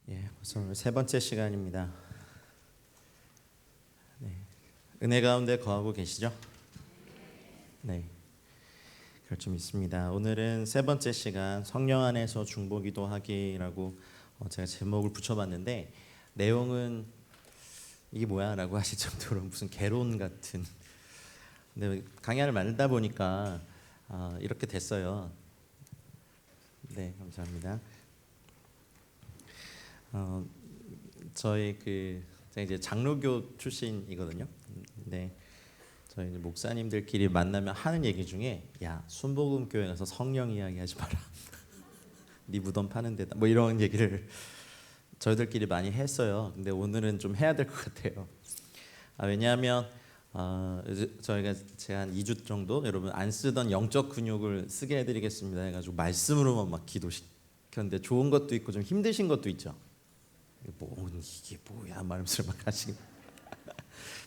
벌써 오늘 세 번째 시간입니다. 네. 은혜 가운데 거하고 계시죠? 네. 그럴 좀 있습니다. 오늘은 세 번째 시간 성령 안에서 중보기도 하기라고 제가 제목을 붙여봤는데 내용은 이게 뭐야라고 하실 정도로 무슨 개론 같은. 근데 강연을 만들다 보니까 이렇게 됐어요. 네, 감사합니다. 저희 제가 이제 장로교 출신이거든요. 근데 저희 이제 목사님들끼리 만나면 하는 얘기 중에 야 순복음 교회 가서 성령 이야기하지 마라. 네 무덤 파는 데다 뭐 이런 얘기를 저희들끼리 많이 했어요. 근데 오늘은 좀 해야 될 것 같아요. 왜냐하면 저희가 제가 한 2주 정도 여러분 안 쓰던 영적 근육을 쓰게 해드리겠습니다 해가지고 말씀으로만 막 기도시켰는데 좋은 것도 있고 좀 힘드신 것도 있죠. 이게 뭐야 말씀을 막 하시긴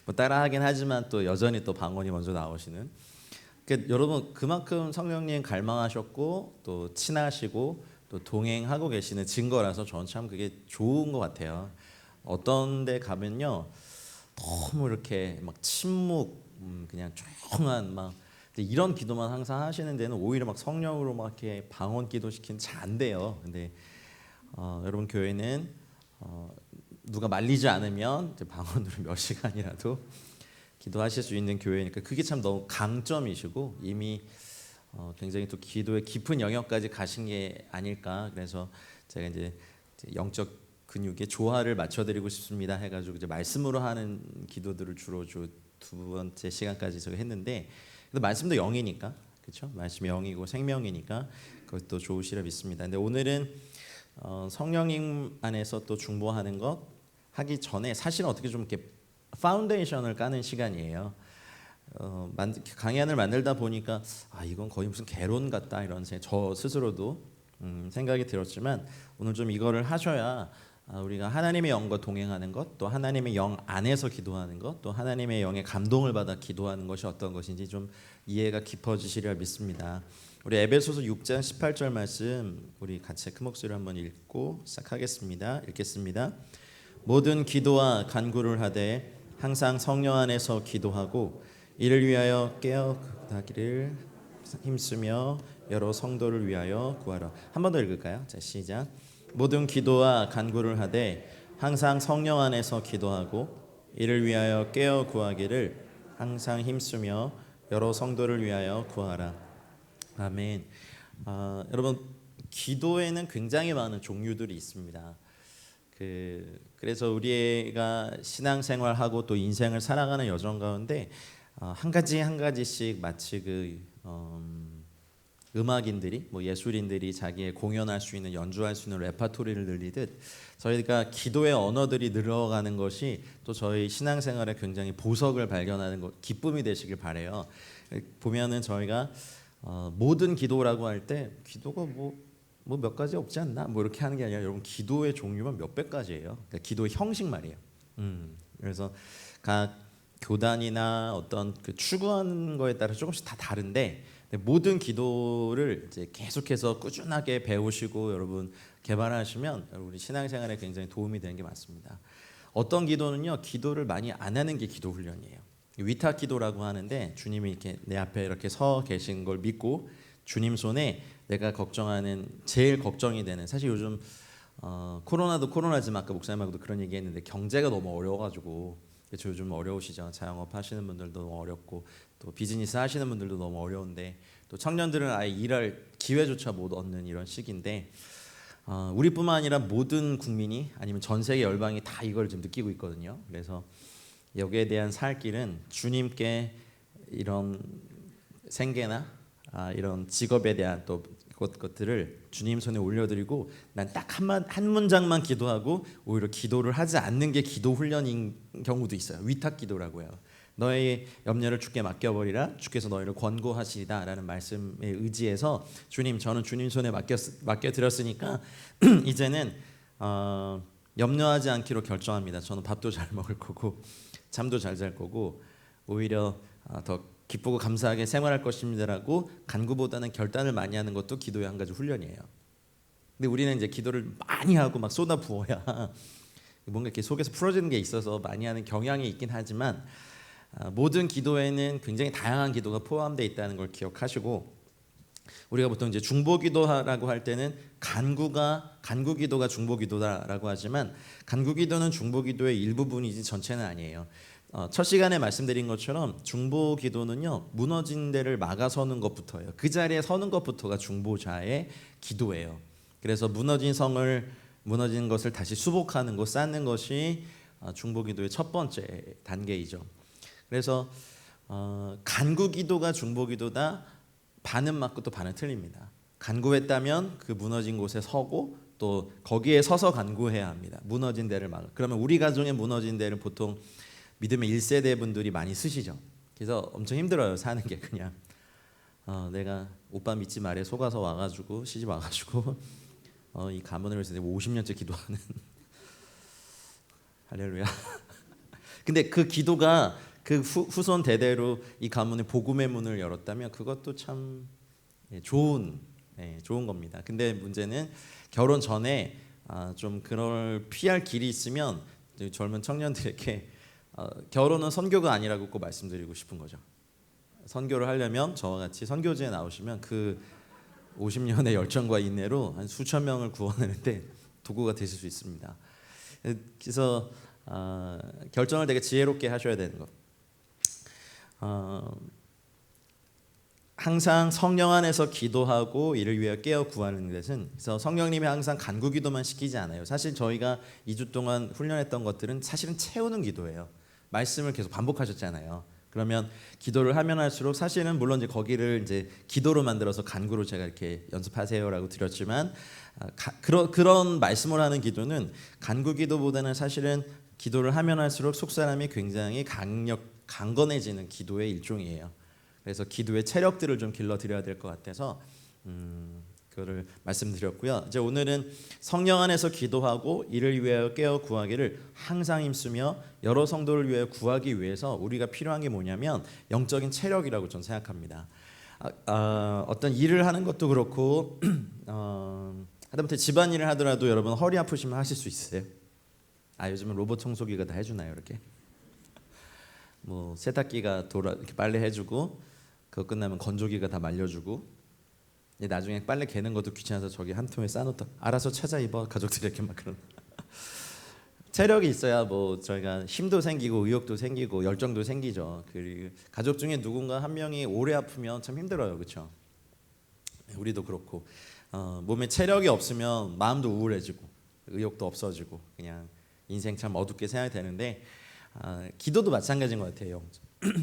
뭐 따라하긴 하지만 또 여전히 또 방언이 먼저 나오시는. 그러니까 여러분 그만큼 성령님 갈망하셨고 또 친하시고 또 동행하고 계시는 증거라서 저는 참 그게 좋은 것 같아요. 어떤 데 가면요 너무 이렇게 막 침묵 그냥 조용한 막 이런 기도만 항상 하시는 데는 오히려 막 성령으로 막 이렇게 방언 기도 시키는 잘 안 돼요. 근데 여러분 교회는 누가 말리지 않으면 방언으로 몇 시간이라도 기도하실 수 있는 교회니까 그게 참 너무 강점이시고 이미 굉장히 또 기도의 깊은 영역까지 가신 게 아닐까. 그래서 제가 이제 영적 근육의 조화를 맞춰드리고 싶습니다 해가지고 이제 말씀으로 하는 기도들을 주로 두 번째 시간까지 제가 했는데 근데 말씀도 영이니까 그렇죠? 말씀이 영이고 생명이니까 그것도 좋으시라 믿습니다. 근데 오늘은 성령님 안에서 또 중보하는 것 하기 전에 사실은 어떻게 좀 이렇게 파운데이션을 까는 시간이에요. 강연을 만들다 보니까 이건 거의 무슨 개론 같다 이런 저 스스로도 생각이 들었지만 오늘 좀 이거를 하셔야 우리가 하나님의 영과 동행하는 것, 또 하나님의 영 안에서 기도하는 것, 또 하나님의 영의 감동을 받아 기도하는 것이 어떤 것인지 좀 이해가 깊어지시리라 믿습니다. 우리 에베소서 6장 18절 말씀 우리 같이 큰 목소리로 한번 읽고 시작하겠습니다. 읽겠습니다. 모든 기도와 간구를 하되 항상 성령 안에서 기도하고 이를 위하여 깨어나기를 힘쓰며 여러 성도를 위하여 구하라. 한 번 더 읽을까요? 자, 시작. 모든 기도와 간구를 하되 항상 성령 안에서 기도하고 이를 위하여 깨어 구하기를 항상 힘쓰며 여러 성도를 위하여 구하라. 아멘. 여러분 기도에는 굉장히 많은 종류들이 있습니다. 그래서 우리가 신앙생활하고 또 인생을 살아가는 여정 가운데 한 가지 한 가지씩 마치 음악인들이 뭐 예술인들이 자기의 공연할 수 있는 연주할 수 있는 레파토리를 늘리듯 저희가 기도의 언어들이 늘어가는 것이 또 저희 신앙생활에 굉장히 보석을 발견하는 것, 기쁨이 되시길 바래요. 보면은 저희가 모든 기도라고 할 때 기도가 뭐 몇 가지 없지 않나 뭐 이렇게 하는 게 아니라 여러분 기도의 종류만 몇백 가지예요. 그러니까 기도의 형식 말이에요. 그래서 각 교단이나 어떤 추구하는 거에 따라 조금씩 다 다른데 모든 기도를 이제 계속해서 꾸준하게 배우시고 여러분 개발하시면 우리 신앙생활에 굉장히 도움이 되는 게 맞습니다. 어떤 기도는요 기도를 많이 안 하는 게 기도 훈련이에요. 위탁 기도라고 하는데 주님이 이렇게 내 앞에 이렇게 서 계신 걸 믿고 주님 손에 내가 걱정하는 제일 걱정이 되는 사실 요즘 코로나도 코로나지만 아까 목사님하고도 그런 얘기했는데 경제가 너무 어려워가지고 그렇죠. 요즘 어려우시죠. 자영업 하시는 분들도 너무 어렵고 또 비즈니스 하시는 분들도 너무 어려운데 또 청년들은 아예 일할 기회조차 못 얻는 이런 시기인데 우리뿐만 아니라 모든 국민이 아니면 전 세계 열방이 다 이걸 지금 느끼고 있거든요. 그래서 여기에 대한 살 길은 주님께 이런 생계나 이런 직업에 대한 또 것들을 주님 손에 올려드리고 난 딱 한 문장만 기도하고 오히려 기도를 하지 않는 게 기도 훈련인 경우도 있어요. 위탁 기도라고 해요. 너의 염려를 주께 맡겨버리라 주께서 너희를 권고하시리다라는 말씀에 의지해서 주님 저는 주님 손에 맡겨드렸으니까 이제는 염려하지 않기로 결정합니다. 저는 밥도 잘 먹을 거고 잠도 잘 잘 거고 오히려 더 기쁘고 감사하게 생활할 것입니다라고 간구보다는 결단을 많이 하는 것도 기도의 한 가지 훈련이에요. 근데 우리는 이제 기도를 많이 하고 막 쏟아 부어야 뭔가 이렇게 속에서 풀어지는 게 있어서 많이 하는 경향이 있긴 하지만 모든 기도에는 굉장히 다양한 기도가 포함되어 있다는 걸 기억하시고 우리가 보통 이제 중보기도라고 할 때는 간구기도가 중보기도다라고 하지만 간구기도는 중보기도의 일부분이지 전체는 아니에요. 첫 시간에 말씀드린 것처럼 중보기도는요 무너진 데를 막아서는 것부터예요. 그 자리에 서는 것부터가 중보자의 기도예요. 그래서 무너진 것을 다시 수복하는 것, 쌓는 것이 중보기도의 첫 번째 단계이죠. 그래서 간구기도가 중보기도다 반은 맞고 또 반은 틀립니다. 간구했다면 그 무너진 곳에 서고 또 거기에 서서 간구해야 합니다. 무너진 데를 막아. 그러면 우리 가정의 무너진 데를 보통 믿음의 1세대 분들이 많이 쓰시죠. 그래서 엄청 힘들어요. 사는 게 그냥 내가 오빠 믿지 말에 속아서 와가지고 시집 와가지고 이 가문을 위해서 50년째 기도하는 할렐루야. 근데 그 기도가 그 후손 대대로 이 가문의 복음의 문을 열었다면 그것도 참 좋은 겁니다. 근데 문제는 결혼 전에 좀 그걸 피할 길이 있으면 젊은 청년들에게 결혼은 선교가 아니라고 꼭 말씀드리고 싶은 거죠. 선교를 하려면 저와 같이 선교지에 나오시면 그 50년의 열정과 인내로 한 수천 명을 구원하는데 도구가 되실 수 있습니다. 그래서 결정을 되게 지혜롭게 하셔야 되는 것. 항상 성령 안에서 기도하고 이를 위하여 깨어 구하는 것은 그래서 성령님이 항상 간구기도만 시키지 않아요. 사실 저희가 2주 동안 훈련했던 것들은 사실은 채우는 기도예요. 말씀을 계속 반복하셨잖아요. 그러면 기도를 하면 할수록 사실은 물론 이제 거기를 이제 기도로 만들어서 간구로 제가 이렇게 연습하세요라고 드렸지만 그런 말씀을 하는 기도는 간구 기도보다는 사실은 기도를 하면 할수록 속 사람이 굉장히 강건해지는 기도의 일종이에요. 그래서 기도의 체력들을 좀 길러드려야 될 것 같아서 그거를 말씀드렸고요. 이제 오늘은 성령 안에서 기도하고 이를 위하여 깨어 구하기를 항상 힘쓰며 여러 성도를 위하여 구하기 위해서 우리가 필요한 게 뭐냐면 영적인 체력이라고 저는 생각합니다. 어떤 일을 하는 것도 그렇고 하다못해 집안일을 하더라도 여러분 허리 아프시면 하실 수 있어요? 요즘은 로봇 청소기가 다 해주나요 이렇게? 뭐 세탁기가 이렇게 빨래 해주고 그거 끝나면 건조기가 다 말려주고 나중에 빨래 개는 것도 귀찮아서 저기 한 통에 싸놓다 알아서 찾아 입어 가족들이 이렇게 막 그런 체력이 있어야 뭐 저희가 힘도 생기고 의욕도 생기고 열정도 생기죠. 그리고 가족 중에 누군가 한 명이 오래 아프면 참 힘들어요, 그렇죠? 우리도 그렇고 몸에 체력이 없으면 마음도 우울해지고 의욕도 없어지고 그냥 인생 참 어둡게 생각이 되는데 기도도 마찬가지인 것 같아요.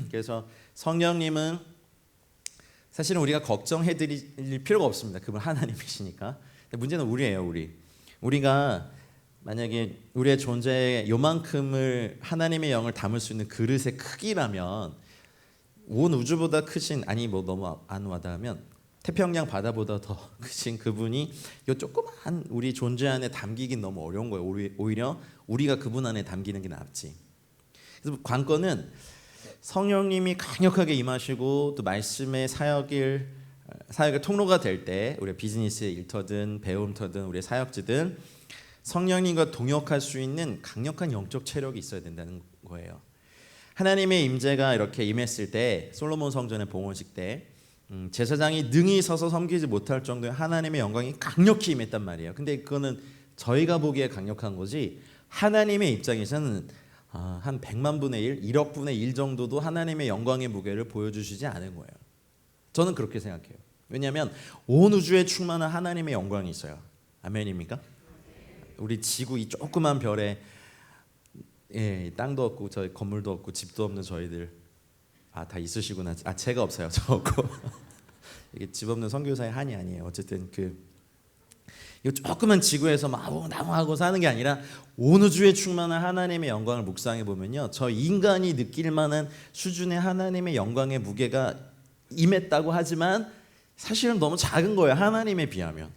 그래서 성령님은 사실은 우리가 걱정해드릴 필요가 없습니다. 그분 하나님이시니까. 근데 문제는 우리예요. 우리가 만약에 우리의 존재의 요만큼을 하나님의 영을 담을 수 있는 그릇의 크기라면 온 우주보다 크신 뭐 너무 안 와닿으면 태평양 바다보다 더 크신 그분이 요 조그만 우리 존재 안에 담기긴 너무 어려운 거예요. 오히려 우리가 그분 안에 담기는 게 낫지. 그래서 관건은 성령님이 강력하게 임하시고 또 말씀의 사역의 통로가 될 때 우리 비즈니스의 일터든 배움터든 우리 사역지든 성령님과 동역할 수 있는 강력한 영적 체력이 있어야 된다는 거예요. 하나님의 임재가 이렇게 임했을 때 솔로몬 성전의 봉헌식 때 제사장이 능히 서서 섬기지 못할 정도의 하나님의 영광이 강력히 임했단 말이에요. 근데 그거는 저희가 보기에 강력한 거지 하나님의 입장에서는 한 100만 분의 1, 1억 분의 1 정도도 하나님의 영광의 무게를 보여주시지 않은 거예요. 저는 그렇게 생각해요. 왜냐하면 온 우주에 충만한 하나님의 영광이 있어요. 아멘입니까? 우리 지구 이 조그만 별에 땅도 없고 저희 건물도 없고 집도 없는 저희들 다 있으시구나. 제가 없어요. 저 없고 이게 집 없는 선교사의 한이 아니에요. 어쨌든 이 조그만 지구에서 나무하고 사는 게 아니라 온 우주에 충만한 하나님의 영광을 묵상해 보면요, 저 인간이 느낄 만한 수준의 하나님의 영광의 무게가 임했다고 하지만 사실은 너무 작은 거예요. 하나님에 비하면.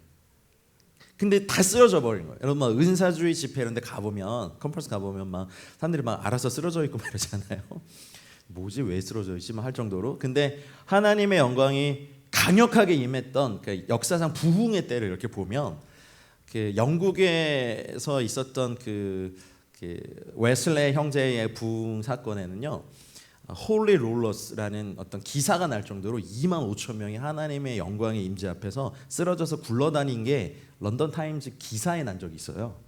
근데 다 쓰러져 버린 거예요. 여러분 막 은사주의 집회 이런 데 가보면 컨퍼런스 가보면 막 사람들이 막 알아서 쓰러져 있고 이러잖아요. 뭐지 왜 쓰러져 있지 할 정도로. 근데 하나님의 영광이 강력하게 임했던 그 역사상 부흥의 때를 이렇게 보면 그 영국에서 있었던 그 웨슬레 형제의 부흥 사건에는요, 홀리 롤러스라는 어떤 기사가 날 정도로 2만 5천 명이 하나님의 영광의 임재 앞에서 쓰러져서 굴러다닌 게 런던 타임즈 기사에 난 적이 있어요.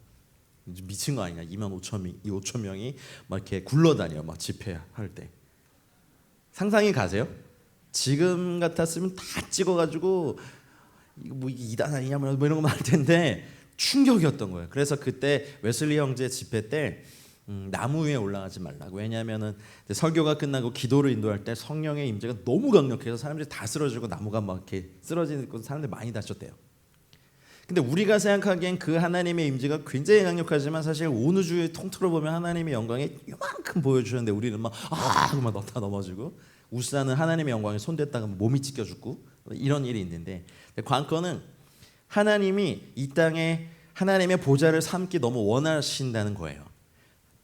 미친 거 아니냐? 2만 5천 명이 막 이렇게 굴러다녀, 막 집회할 때. 상상이 가세요? 지금 같았으면 다 찍어가지고 이거 뭐 이단 아니냐 뭐 이런 거 할 텐데 충격이었던 거예요. 그래서 그때 웨슬리 형제 집회 때 나무 위에 올라가지 말라고. 왜냐하면은 설교가 끝나고 기도를 인도할 때 성령의 임재가 너무 강력해서 사람들이 다 쓰러지고 나무가 막 이렇게 쓰러지고 사람들이 많이 다쳤대요. 근데 우리가 생각하기엔 그 하나님의 임재가 굉장히 강력하지만 사실 온 우주의 통틀어 보면 하나님의 영광이 이만큼 보여주는데 우리는 막 그만 다 넘어지고 우스라는 하나님의 영광에 손댔다가 몸이 찢겨 죽고 이런 일이 있는데, 관건은 하나님이 이 땅에 하나님의 보좌를 삼기 너무 원하신다는 거예요.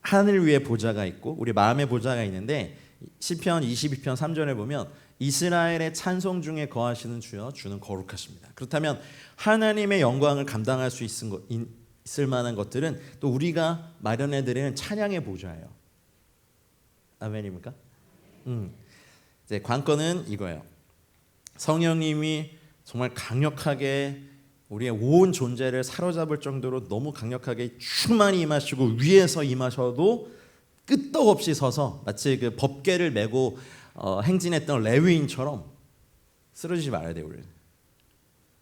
하늘 위에 보좌가 있고 우리 마음의 보좌가 있는데 시편 22편 3절에 보면 이스라엘의 찬송 중에 거하시는 주여 주는 거룩하십니다. 그렇다면 하나님의 영광을 감당할 수 있을 만한 것들은 또 우리가 마련해드리는 찬양의 보좌예요. 아멘입니까? 이제 관건은 이거예요. 성령님이 정말 강력하게 우리의 온 존재를 사로잡을 정도로 너무 강력하게 충만히 임하시고 위에서 임하셔도 끄떡없이 서서 마치 그 법궤를 메고 행진했던 레위인처럼 쓰러지지 말아야 돼요. 우리는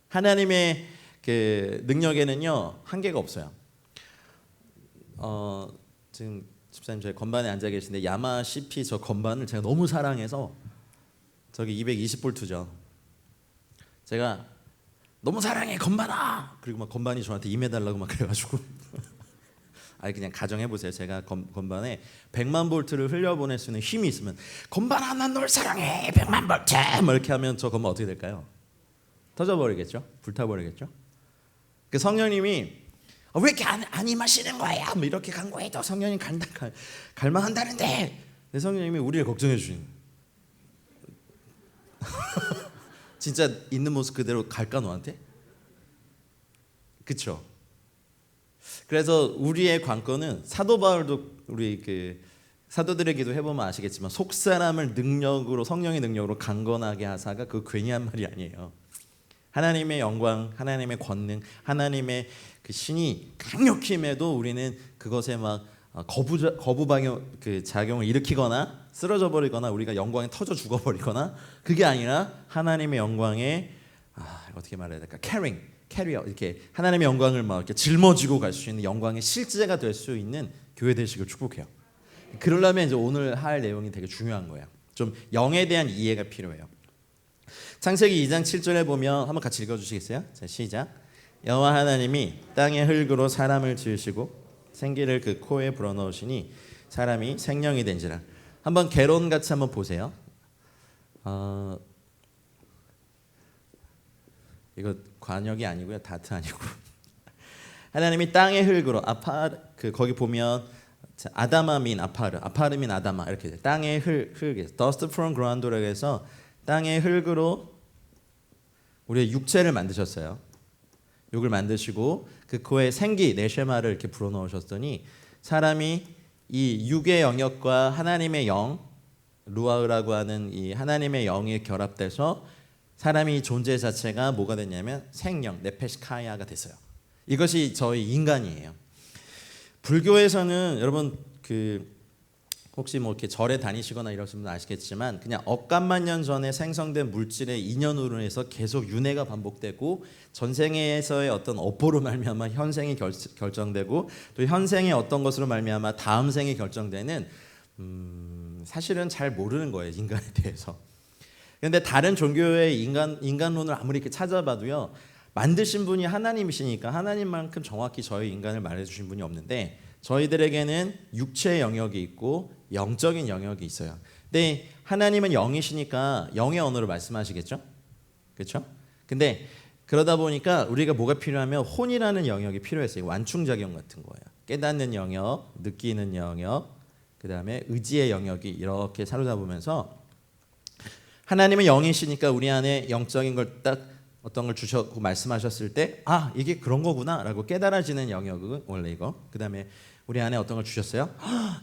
하나님의 그 능력에는요 한계가 없어요. 지금 집사님 저희 건반에 앉아 계신데 야마 CP 저 건반을 제가 너무 사랑해서 저기 220볼트죠. 제가 너무 사랑해 건반아. 그리고 막 건반이 저한테 임해달라고 막 그래가지고 아니 그냥 가정해 보세요. 제가 건반에 100만 볼트를 흘려보낼 수 있는 힘이 있으면 건반아 난 널 사랑해 100만 볼트 뭐 이렇게 하면 저 건반 어떻게 될까요? 터져버리겠죠. 불타버리겠죠. 그 성령님이 왜 이렇게 안 임하시는 거야? 뭐 이렇게 간구해도 성령님 갈망한다는데 내 성령님이 우리를 걱정해 주시는 진짜 있는 모습 그대로 갈까 너한테? 그렇죠. 그래서 우리의 관건은 사도 바울도 우리 그 사도들의 기도 해보면 아시겠지만 속 사람을 능력으로 성령의 능력으로 강건하게 하사가 그 괜히 한 말이 아니에요. 하나님의 영광, 하나님의 권능, 하나님의 그 신이 강력히 임해도 우리는 그것에 막 거부방용 그 작용을 일으키거나 쓰러져 버리거나 우리가 영광에 터져 죽어버리거나 그게 아니라 하나님의 영광에 어떻게 말해야 될까? 캐리어 이렇게 하나님의 영광을 막 이렇게 짊어지고 갈 수 있는 영광의 실제가 될 수 있는 교회 되시길 축복해요. 그러려면 이제 오늘 할 내용이 되게 중요한 거예요. 좀 영에 대한 이해가 필요해요. 창세기 2장 7절에 보면 한번 같이 읽어주시겠어요? 자, 시작. 여호와 하나님이 땅의 흙으로 사람을 지으시고 생기를 그 코에 불어넣으시니 사람이 생명이 된지라. 한번 개론같이 한번 보세요. 이거 관역이 아니고요, 다트 아니고 하나님이 땅의 흙으로 거기 보면 아다마 민 아파르 민 아다마 이렇게 돼요. 땅의 흙에서 dust from ground라고 해서 땅의 흙으로 우리의 육체를 만드셨어요. 육을 만드시고 그 코에 생기 네쉐마를 이렇게 불어넣으셨더니 사람이 이 육의 영역과 하나님의 영 루아흐라고 하는 이 하나님의 영이 결합돼서 사람이 존재 자체가 뭐가 됐냐면 생명 네페시카야가 됐어요. 이것이 저희 인간이에요. 불교에서는 여러분 그 혹시 뭐 이렇게 절에 다니시거나 이러시면 아시겠지만 그냥 억간만 년 전에 생성된 물질의 인연으로 해서 계속 윤회가 반복되고 전생에서의 어떤 업보로 말미암아 현생이 결정되고 또 현생의 어떤 것으로 말미암아 다음 생이 결정되는 사실은 잘 모르는 거예요, 인간에 대해서. 그런데 다른 종교의 인간론을 아무리 이렇게 찾아봐도요, 만드신 분이 하나님이시니까 하나님만큼 정확히 저희 인간을 말해주신 분이 없는데 저희들에게는 육체의 영역이 있고 영적인 영역이 있어요. 근데 하나님은 영이시니까 영의 언어로 말씀하시겠죠? 그렇죠? 근데 그러다 보니까 우리가 뭐가 필요하면 혼이라는 영역이 필요했어요. 완충작용 같은 거예요. 깨닫는 영역, 느끼는 영역, 그 다음에 의지의 영역이 이렇게 사로잡으면서 하나님은 영이시니까 우리 안에 영적인 걸 딱 어떤 걸 주셨고 말씀하셨을 때 이게 그런 거구나라고 깨달아지는 영역은 원래 이거. 그다음에 우리 안에 어떤 걸 주셨어요?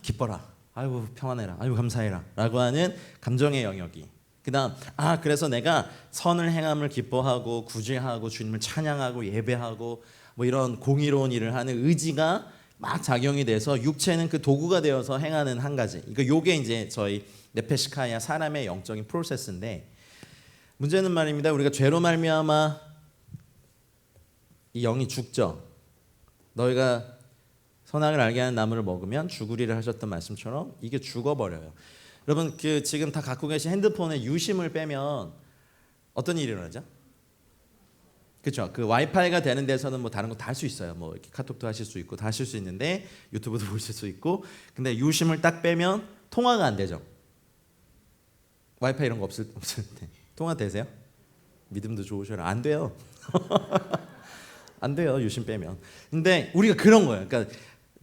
기뻐라. 아이고 평안해라. 아이고 감사해라. 라고 하는 감정의 영역이. 그다음 그래서 내가 선을 행함을 기뻐하고 구제하고 주님을 찬양하고 예배하고 뭐 이런 공의로운 일을 하는 의지가 막 작용이 돼서 육체는 그 도구가 되어서 행하는 한 가지. 요게 이제 저희 네페시카야 사람의 영적인 프로세스인데, 문제는 말입니다. 우리가 죄로 말미암아 이 영이 죽죠. 너희가 선악을 알게 하는 나무를 먹으면 죽으리라 하셨던 말씀처럼 이게 죽어버려요. 여러분 지금 다 갖고 계신 핸드폰에 유심을 빼면 어떤 일이 일어나죠? 그렇죠. 그 와이파이가 되는 데서는 뭐 다른 거 다 할 수 있어요. 뭐 이렇게 카톡도 하실 수 있고 다 하실 수 있는데 유튜브도 보실 수 있고. 근데 유심을 딱 빼면 통화가 안 되죠. 와이파이 이런 거 없을 때 통화 되세요? 믿음도 좋으셔라. 안 돼요. 안 돼요. 유심 빼면. 근데 우리가 그런 거예요. 그러니까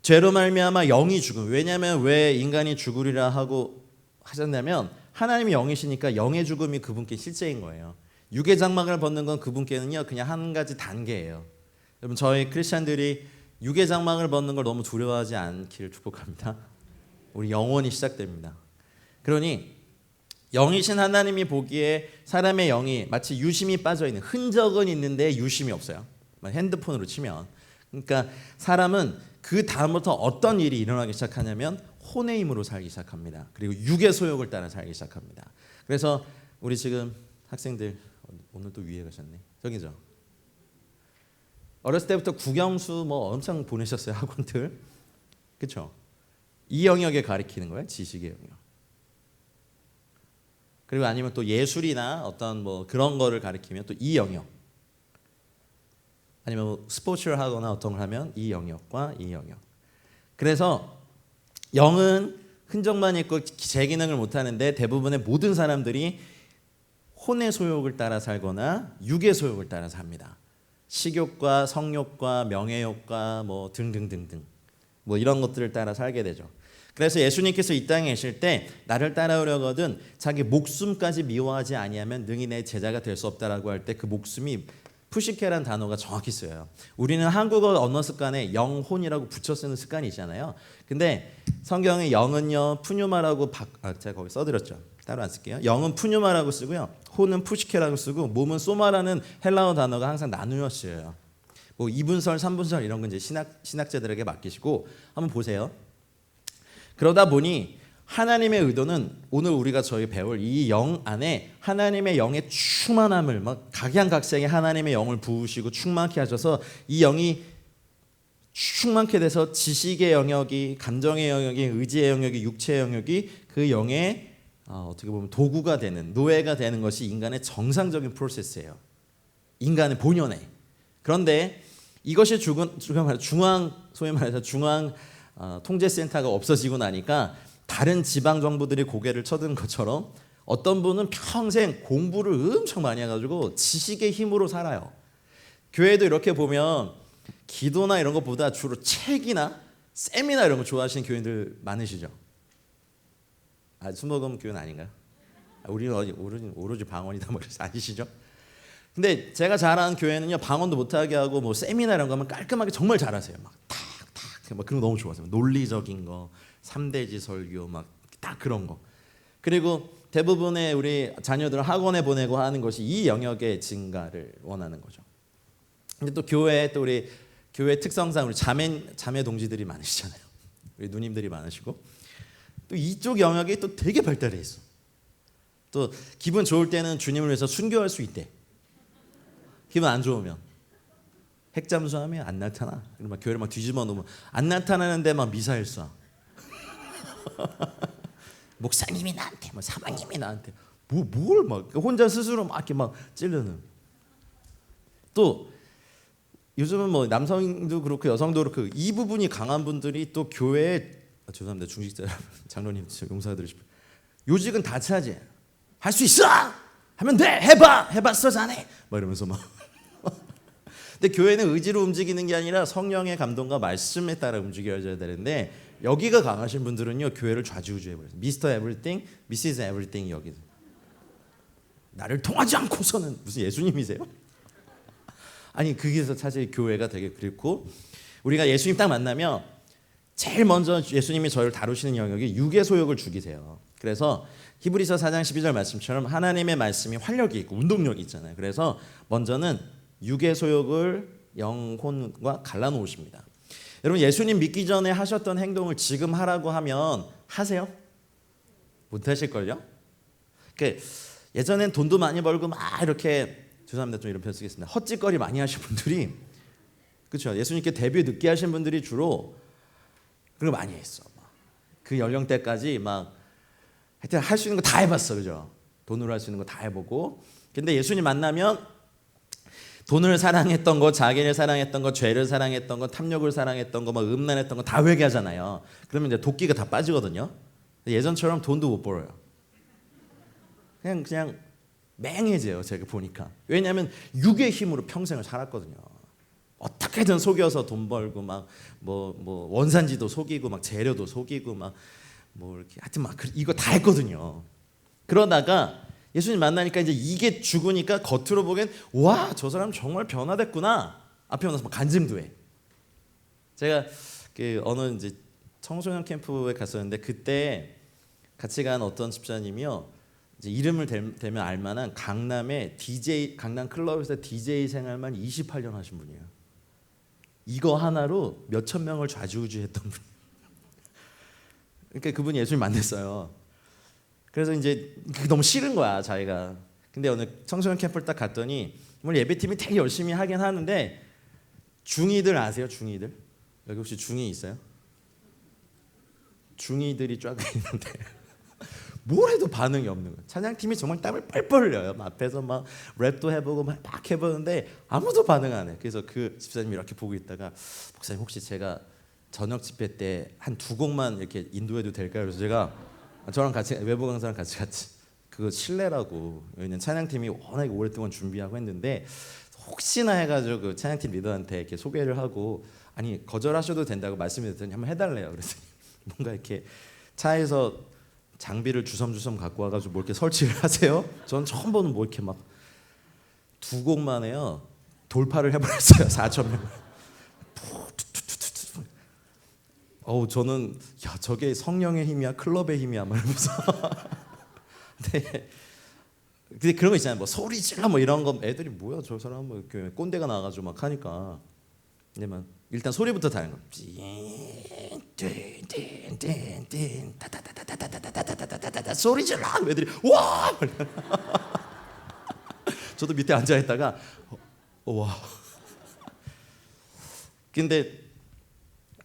죄로 말미암아 영이 죽음. 왜냐하면 왜 인간이 죽으리라 하고 하셨냐면 하나님이 영이시니까 영의 죽음이 그분께 실제인 거예요. 육의 장막을 벗는 건 그분께는요 그냥 한 가지 단계예요. 여러분 저희 크리스찬들이 육의 장막을 벗는 걸 너무 두려워하지 않기를 축복합니다. 우리 영원히 시작됩니다. 그러니 영이신 하나님이 보기에 사람의 영이 마치 유심이 빠져있는, 흔적은 있는데 유심이 없어요. 핸드폰으로 치면. 그러니까 사람은 그 다음부터 어떤 일이 일어나기 시작하냐면 혼의 힘으로 살기 시작합니다. 그리고 육의 소욕을 따라 살기 시작합니다. 그래서 우리 지금 학생들 오늘 또 위에 가셨네. 저기죠. 어렸을 때부터 국영수 뭐 엄청 보내셨어요. 학원들. 그렇죠? 이 영역에 가리키는 거예요. 지식의 영역. 그리고 아니면 또 예술이나 어떤 뭐 그런 거를 가리키면 또 이 영역. 아니면 뭐 스포츠를 하거나 어떤 걸 하면 이 영역과 이 영역. 그래서 영은 흔적만 있고 제 기능을 못 하는데 대부분의 모든 사람들이 혼의 소욕을 따라 살거나 육의 소욕을 따라 삽니다. 식욕과 성욕과 명예욕과 뭐 등등등등 뭐 이런 것들을 따라 살게 되죠. 그래서 예수님께서 이 땅에 계실 때 나를 따라오려거든 자기 목숨까지 미워하지 아니하면 능히 내 제자가 될 수 없다라고 할 때 그 목숨이 푸시케라는 단어가 정확히 쓰여요. 우리는 한국어 언어 습관에 영혼이라고 붙여 쓰는 습관이 있잖아요. 근데 성경의 영은요 푸뉴마라고 제가 거기 써드렸죠. 따로 안 쓸게요. 영은 푸뉴마라고 쓰고요. 혼은 푸시케라고 쓰고 몸은 소마라는 헬라어 단어가 항상 나누어 쓰여요. 뭐 2분설, 3분설 이런 건 이제 신학자들에게 맡기시고 한번 보세요. 그러다 보니 하나님의 의도는 오늘 우리가 저희 배울 이 영 안에 하나님의 영의 충만함을 막 각양각색의 하나님의 영을 부으시고 충만케 하셔서 이 영이 충만케 돼서 지식의 영역이, 감정의 영역이, 의지의 영역이, 육체의 영역이 그 영의 어떻게 보면 도구가 되는, 노예가 되는 것이 인간의 정상적인 프로세스예요. 인간의 본연에. 그런데 이것이 소위 말해서 중앙 통제센터가 없어지고 나니까 다른 지방 정부들이 고개를 쳐든 것처럼 어떤 분은 평생 공부를 엄청 많이 해가지고 지식의 힘으로 살아요. 교회도 이렇게 보면 기도나 이런 것보다 주로 책이나 세미나 이런 거 좋아하시는 교인들 많으시죠? 수목음 교회는 아닌가요? 우리는 오로지 방언이다 뭐 그래서 아니시죠? 근데 제가 잘 아는 교회는요 방언도 못하게 하고 뭐 세미나 이런 거 하면 깔끔하게 정말 잘하세요. 막 탁탁 막 그런 거 너무 좋아하세요. 논리적인 거, 3대지 설교 막 딱 그런 거. 그리고 대부분의 우리 자녀들을 학원에 보내고 하는 것이 이 영역의 증가를 원하는 거죠. 근데 또 우리 교회 특성상 우리 자매 동지들이 많으시잖아요. 우리 누님들이 많으시고 또 이쪽 영역이 또 되게 발달해 있어. 또 기분 좋을 때는 주님을 위해서 순교할 수 있대. 기분 안 좋으면 핵잠수하면 안 나타나. 막 교회를 막 뒤집어 놓으면 안 나타나는데 막 미사일 쏴. 목사님이 나한테, 뭐 사모님이 나한테, 뭘 막 혼자 스스로 막 이렇게 막 찌르는. 또 요즘은 뭐 남성도 그렇고 여성도 그렇고 이 부분이 강한 분들이 또 교회에 죄송합니다 중직자 장로님 용서해 드리십시오. 요직은 다 차지해. 할 수 있어. 하면 돼. 해봤어 자네. 막 이러면서 막. 근데 교회는 의지로 움직이는 게 아니라 성령의 감동과 말씀에 따라 움직여야 되는데 여기가 강하신 분들은요 교회를 좌지우지해버려요. 미스터 에브리띵, 미시스 에브리띵 여기. 나를 통하지 않고서는 무슨 예수님이세요? 아니 거기서 사실 교회가 되게 그렇고 우리가 예수님 딱 만나면 제일 먼저 예수님이 저희를 다루시는 영역이 육의 소욕을 죽이세요. 그래서 히브리서 4장 12절 말씀처럼 하나님의 말씀이 활력이 있고 운동력이 있잖아요. 그래서 먼저는 육의 소욕을 영혼과 갈라놓으십니다. 여러분 예수님 믿기 전에 하셨던 행동을 지금 하라고 하면 하세요? 못하실걸요? 예전엔 돈도 많이 벌고 막 이렇게 죄송합니다 좀 이런 표현 쓰겠습니다. 헛짓거리 많이 하신 분들이 그렇죠. 예수님께 데뷔 늦게 하신 분들이 주로 그런 거 많이 했어. 그 연령대까지 막 하여튼 할 수 있는 거 다 해봤어, 그죠? 돈으로 할 수 있는 거 다 해보고. 근데 예수님 만나면 돈을 사랑했던 거, 자기를 사랑했던 거, 죄를 사랑했던 거, 탐욕을 사랑했던 거, 막 음란했던 거 다 회개하잖아요. 그러면 이제 도끼가 다 빠지거든요. 예전처럼 돈도 못 벌어요. 그냥 맹해져요. 제가 보니까. 왜냐하면 육의 힘으로 평생을 살았거든요. 어떻게든 속여서 돈 벌고 막 뭐 원산지도 속이고 막 재료도 속이고 막 뭐 이렇게 하여튼 막 이거 다 했거든요. 그러다가 예수님 만나니까 이제 이게 죽으니까 겉으로 보기엔 와, 저 사람 정말 변화됐구나. 앞에 와서 막 간증도 해. 제가 그 어느 이제 청소년 캠프에 갔었는데 그때 같이 간 어떤 집사님이요. 이제 이름을 대면 알만한 강남의 DJ 강남 클럽에서 DJ 생활만 28년 하신 분이에요. 이거 하나로 몇천 명을 좌지우지했던 분. 그러니까 그분이 예수님 만났어요. 그래서 이제 그게 너무 싫은 거야 자기가. 근데 어느 청소년 캠프를 딱 갔더니 물론 예배팀이 되게 열심히 하긴 하는데 중이들 아세요? 중이들? 여기 혹시 중이 있어요? 중이들이 쫙 있는데 뭘 해도 반응이 없는 거예요. 찬양팀이 정말 땀을 뻘뻘 흘려요. 앞에서 막 랩도 해보고 막 해보는데 아무도 반응 안 해. 그래서 그 집사님이 이렇게 보고 있다가 목사님 혹시 제가 저녁 집회 때 한 두 곡만 이렇게 인도해도 될까요? 그래서 제가 저랑 같이 외부 강사랑 같이 그거 실례라고. 왜냐면 찬양팀이 워낙에 오랫동안 준비하고 했는데 혹시나 해가지고 그 찬양팀 리더한테 이렇게 소개를 하고 아니 거절하셔도 된다고 말씀드렸더니 한번 해달래요. 그래서 뭔가 이렇게 차에서 장비를 주섬주섬 갖고 와가지고 뭐 이렇게 설치를 하세요. 전 처음 보는 뭐 이렇게 막 두 곡만 해요. 돌파를 해버렸어요. 4천 명. 저는 야 저게 성령의 힘이야 클럽의 힘이야 말면서. 근데 그런 거 있잖아요. 뭐 소리 질러 뭐 이런 거 애들이 뭐야 저 사람 뭐 이렇게 꼰대가 나와가지고 막 하니까. 근데 막 일단 소리부터 다른 거. 소리 질러 애들이 와. 저도 밑에 앉아 있다가 와. 근데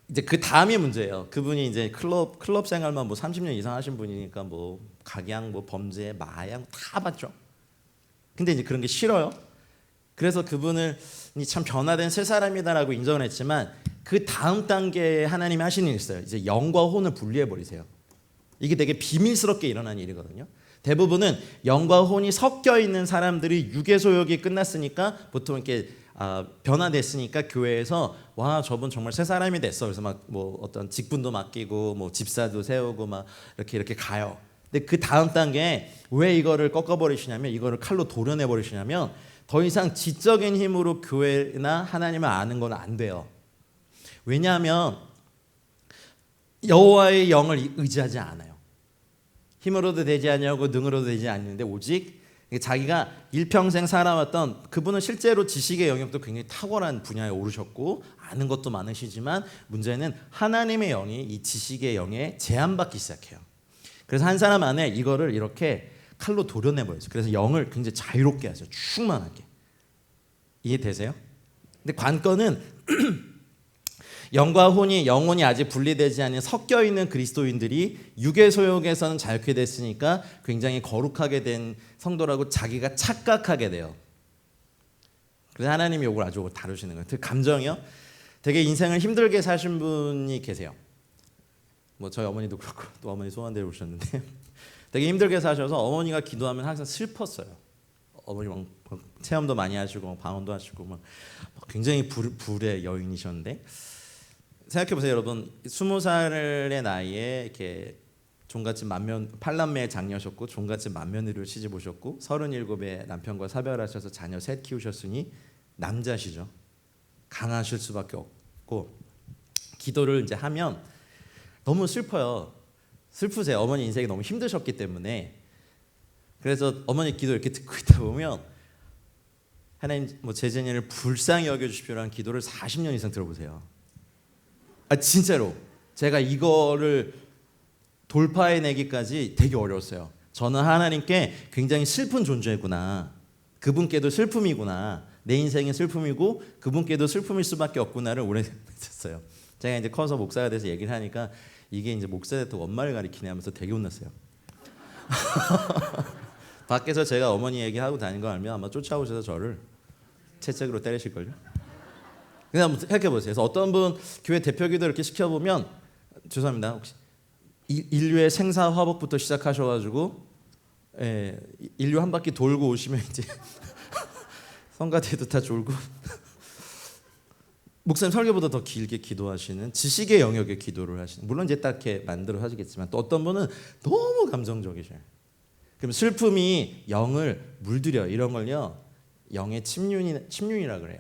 이제 그 다음이 문제예요. 그분이 이제 클럽 생활만 뭐 30년 이상 하신 분이니까 뭐 각양 뭐 범죄 마약 다 봤죠. 근데 이제 그런 게 싫어요. 그래서 그분을 참 변화된 새 사람이다라고 인정을 했지만 그 다음 단계에 하나님이 하시는 일이 있어요. 이제 영과 혼을 분리해 버리세요. 이게 되게 비밀스럽게 일어난 일이거든요. 대부분은 영과 혼이 섞여 있는 사람들이 육의 소욕이 끝났으니까 보통 이렇게 변화됐으니까 교회에서 와 저분 정말 새 사람이 됐어. 그래서 막 뭐 어떤 직분도 맡기고 뭐 집사도 세우고 막 이렇게 가요. 근데 그 다음 단계에 왜 이거를 꺾어버리시냐면 이거를 칼로 도려내 버리시냐면 더 이상 지적인 힘으로 교회나 하나님을 아는 건 안 돼요. 왜냐하면 여호와의 영을 의지하지 않아요. 힘으로도 되지 않냐고 능으로도 되지 않는데 오직 자기가 일평생 살아왔던 그분은 실제로 지식의 영역도 굉장히 탁월한 분야에 오르셨고 아는 것도 많으시지만 문제는 하나님의 영이 이 지식의 영에 제한받기 시작해요. 그래서 한 사람 안에 이거를 이렇게 칼로 도려내버렸어요. 그래서 영을 굉장히 자유롭게 하죠. 충만하게. 이해되세요? 근데 관건은 영과 영혼이 아직 분리되지 않은 섞여 있는 그리스도인들이 육의 소욕에서는 자유케 됐으니까 굉장히 거룩하게 된 성도라고 자기가 착각하게 돼요. 그래서 하나님이 이걸 아주 다루시는 거예요. 그 감정이요. 되게 인생을 힘들게 사신 분이 계세요. 뭐 저희 어머니도 그렇고 또 어머니 소환대로 오셨는데 되게 힘들게 사셔서 어머니가 기도하면 항상 슬펐어요. 어머니 막 체험도 많이 하시고 방언도 하시고 막 굉장히 불의 여인이셨는데. 생각해 보세요, 여러분. 20살의 나이에 이렇게 종갓집 팔남매의 장녀셨고 종갓집 맏며느리로 시집 오셨고 37에 남편과 사별하셔서 자녀 셋 키우셨으니 남자시죠. 강하실 수밖에 없고 기도를 이제 하면 너무 슬퍼요. 슬프세요. 어머니 인생이 너무 힘드셨기 때문에. 그래서 어머니 기도 이렇게 듣고 있다 보면 하나님 뭐 제자녀를 불쌍히 여겨주십시오라는 기도를 40년 이상 들어보세요. 진짜로 제가 이거를 돌파해내기까지 되게 어려웠어요. 저는 하나님께 굉장히 슬픈 존재구나. 그분께도 슬픔이구나. 내 인생의 슬픔이고 그분께도 슬픔일 수밖에 없구나를 오래 했었어요. 제가 이제 커서 목사가 돼서 얘기를 하니까 이게 이제 목사 됐다고 엄마를 가리키네 하면서 되게 혼났어요. 밖에서 제가 어머니 얘기하고 다닌 거 알면 아마 쫓아오셔서 저를 채찍으로 때리실걸요. 그냥 한번 생각해보세요. 그래서 어떤 분 교회 대표기도 이렇게 시켜보면 죄송합니다. 혹시 인류의 생사 화복부터 시작하셔가지고 인류 한 바퀴 돌고 오시면 이제 성가대도 다 졸고 목사님 설교보다 더 길게 기도하시는 지식의 영역의 기도를 하시는, 물론 이제 딱 이렇게 만들어 하시겠지만 또 어떤 분은 너무 감정적이셔요. 그럼 슬픔이 영을 물들여. 이런 걸요 영의 침륜이라 그래요.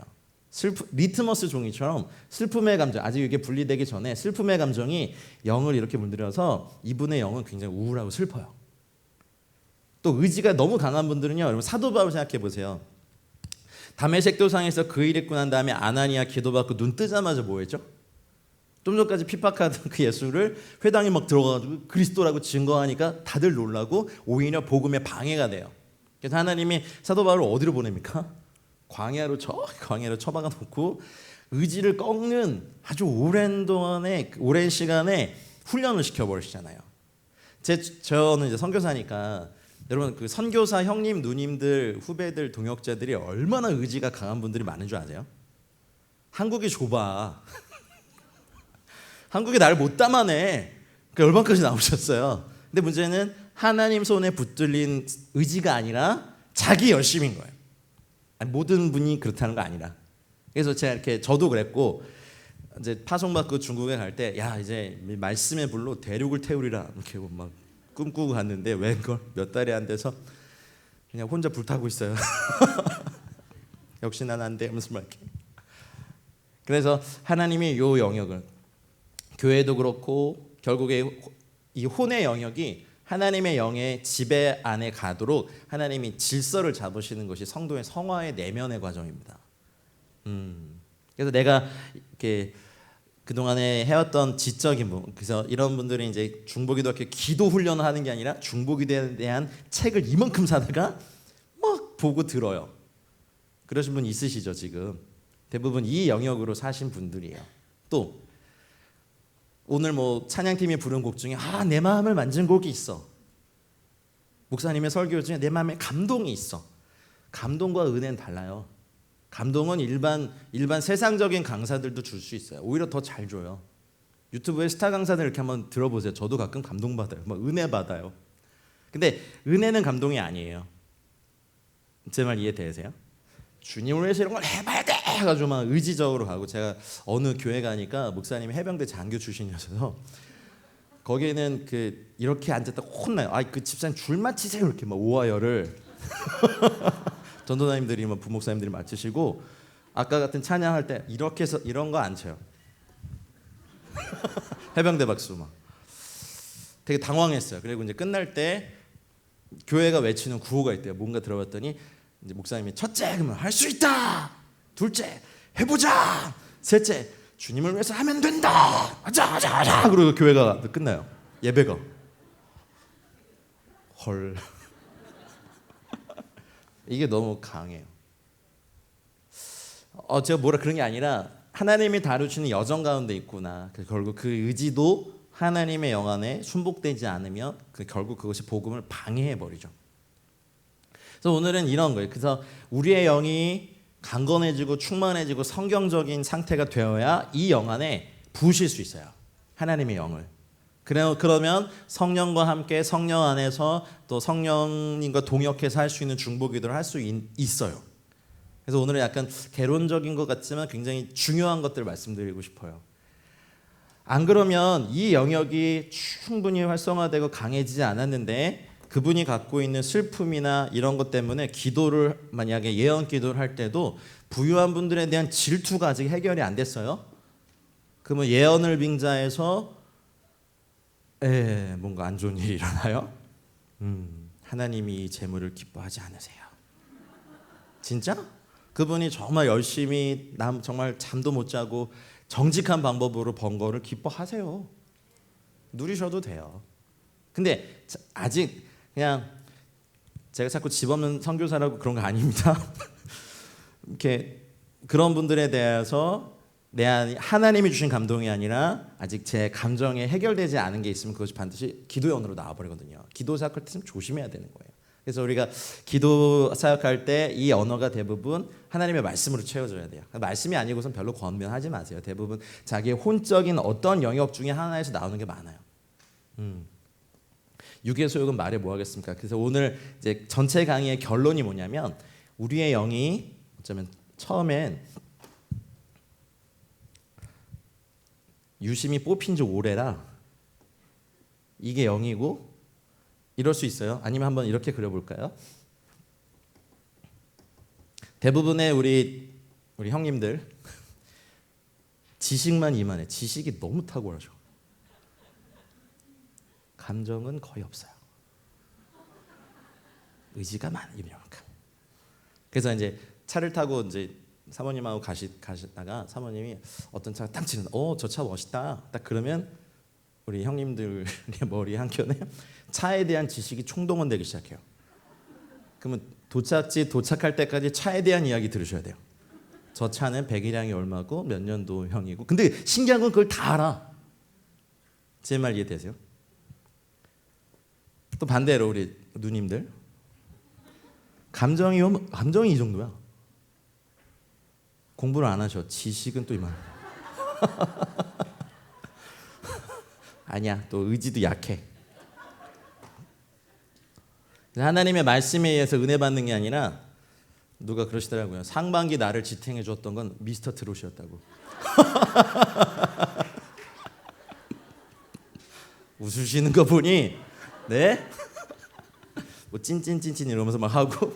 리트머스 종이처럼 슬픔의 감정, 아직 이게 분리되기 전에 슬픔의 감정이 영을 이렇게 물들여서 이분의 영은 굉장히 우울하고 슬퍼요. 또 의지가 너무 강한 분들은요, 여러분 사도 바울 생각해 보세요. 다메섹 도상에서 그 일 있고 난 다음에 아나니아 기도받고 눈 뜨자마자 뭐 했죠? 좀 전까지 핍박하던 그 예수를 회당에 막 들어가가지고 그리스도라고 증거하니까 다들 놀라고 오히려 복음에 방해가 돼요. 그래서 하나님이 사도 바울을 어디로 보냅니까? 광야로 처박아 놓고 의지를 꺾는 아주 오랜 시간에 훈련을 시켜버리시잖아요. 저는 이제 선교사니까 여러분 그 선교사 형님, 누님들, 후배들, 동역자들이 얼마나 의지가 강한 분들이 많은 줄 아세요? 한국이 좁아. 한국이 나를 못 담아내. 그 열방까지 나오셨어요. 근데 문제는 하나님 손에 붙들린 의지가 아니라 자기 열심인 거예요. 모든 분이 그렇다는 거 아니라. 그래서 제가 이렇게 저도 그랬고 이제 파송받고 중국에 갈 때 야 이제 말씀의 불로 대륙을 태우리라 이렇게 막 꿈꾸고 갔는데 웬걸 몇 달이 안 돼서 그냥 혼자 불타고 있어요. 역시 난 안 돼 하면서 막 이렇게. 그래서 하나님이 요 영역을 교회도 그렇고 결국에 이 혼의 영역이 하나님의 영의 지배 안에 가도록 하나님이 질서를 잡으시는 것이 성도의 성화의 내면의 과정입니다. 그래서 내가 이렇게 그동안에 해왔던 지적인 부분, 그래서 이런 분들이 이제 중보기도 이렇게 기도 훈련을 하는 게 아니라 중보기도에 대한 책을 이만큼 사다가 막 보고 들어요. 그러신 분 있으시죠 지금? 대부분 이 영역으로 사신 분들이에요. 또 오늘 뭐 찬양팀이 부른 곡 중에 내 마음을 만진 곡이 있어. 목사님의 설교 중에 내 마음에 감동이 있어. 감동과 은혜는 달라요. 감동은 일반 세상적인 강사들도 줄 수 있어요. 오히려 더 잘 줘요. 유튜브에 스타 강사들 이렇게 한번 들어보세요. 저도 가끔 감동받아요. 막 은혜 받아요. 근데 은혜는 감동이 아니에요. 제 말 이해되세요? 주님을 위해서 이런 걸 해봐야 돼 해가지고 막 의지적으로 가고, 제가 어느 교회 가니까 목사님이 해병대 장교 출신이셔서 거기에는 그 이렇게 앉았다 혼나요. 그 집사님 줄 맞히세요 이렇게 막 오하열을 전도사님들이 막 부목사님들이 맞추시고, 아까 같은 찬양할 때 이렇게 해서 이런 거 안 쳐요. 해병대 박수 막 되게 당황했어요. 그리고 이제 끝날 때 교회가 외치는 구호가 있대요. 뭔가 들어봤더니 이제 목사님이 첫째 그러면 할 수 있다, 둘째 해보자, 셋째 주님을 위해서 하면 된다, 하자 그리고 교회가 끝나요. 예배가 헐. 이게 너무 강해요. 제가 뭐라 그런 게 아니라 하나님이 다루시는 여정 가운데 있구나. 결국 그 의지도 하나님의 영 안에 순복되지 않으면 결국 그것이 복음을 방해해 버리죠. 그래서 오늘은 이런 거예요. 그래서 우리의 영이 강건해지고 충만해지고 성경적인 상태가 되어야 이 영 안에 부으실 수 있어요. 하나님의 영을. 그러면 성령과 함께 성령 안에서 또 성령님과 동역해서 할 수 있는 중보기도를 할 수 있어요. 그래서 오늘은 약간 개론적인 것 같지만 굉장히 중요한 것들을 말씀드리고 싶어요. 안 그러면 이 영역이 충분히 활성화되고 강해지지 않았는데 그분이 갖고 있는 슬픔이나 이런 것 때문에 기도를 만약에 예언 기도를 할 때도 부유한 분들에 대한 질투가 아직 해결이 안 됐어요. 그러면 예언을 빙자해서 뭔가 안 좋은 일이 일어나요. 하나님이 이 재물을 기뻐하지 않으세요. 진짜? 그분이 정말 열심히 정말 잠도 못 자고 정직한 방법으로 번 거를 기뻐하세요. 누리셔도 돼요. 근데 아직 그냥 제가 자꾸 집 없는 선교사라고 그런 거 아닙니다. 이렇게 그런 분들에 대해서 내 안에 하나님이 주신 감동이 아니라 아직 제 감정에 해결되지 않은 게 있으면 그것이 반드시 기도연으로 나와버리거든요. 기도 사역할 때 좀 조심해야 되는 거예요. 그래서 우리가 기도 사역할 때 이 언어가 대부분 하나님의 말씀으로 채워져야 돼요. 말씀이 아니고선 별로 권면하지 마세요. 대부분 자기의 혼적인 어떤 영역 중에 하나에서 나오는 게 많아요. 육의 소욕은 말해 뭐 하겠습니까? 그래서 오늘 이제 전체 강의의 결론이 뭐냐면 우리의 영이 어쩌면 처음엔 유심히 뽑힌 지 오래라 이게 영이고 이럴 수 있어요. 아니면 한번 이렇게 그려볼까요? 대부분의 우리 형님들 지식만 이만해. 지식이 너무 탁월하죠. 감정은 거의 없어요. 의지가 많아요. 이만큼. 그래서 이제 차를 타고 이제 사모님하고 가시다가 사모님이 어떤 차가 딱 지는 저 차 멋있다. 딱 그러면 우리 형님들의 머리 한켠에 차에 대한 지식이 총동원되기 시작해요. 그러면 도착지 도착할 때까지 차에 대한 이야기 들으셔야 돼요. 저 차는 배기량이 얼마고 몇 년도형이고. 근데 신기한 건 그걸 다 알아. 제 말 이해되세요? 또 반대로 우리 누님들 감정이 이 정도야. 공부를 안 하셔. 지식은 또 이만. 아니야. 또 의지도 약해. 하나님의 말씀에 의해서 은혜 받는 게 아니라 누가 그러시더라고요. 상반기 나를 지탱해 줬던 건 미스터 트롯이었다고. 웃으시는 거 보니 네? 뭐 찐찐찐찐 이러면서 막 하고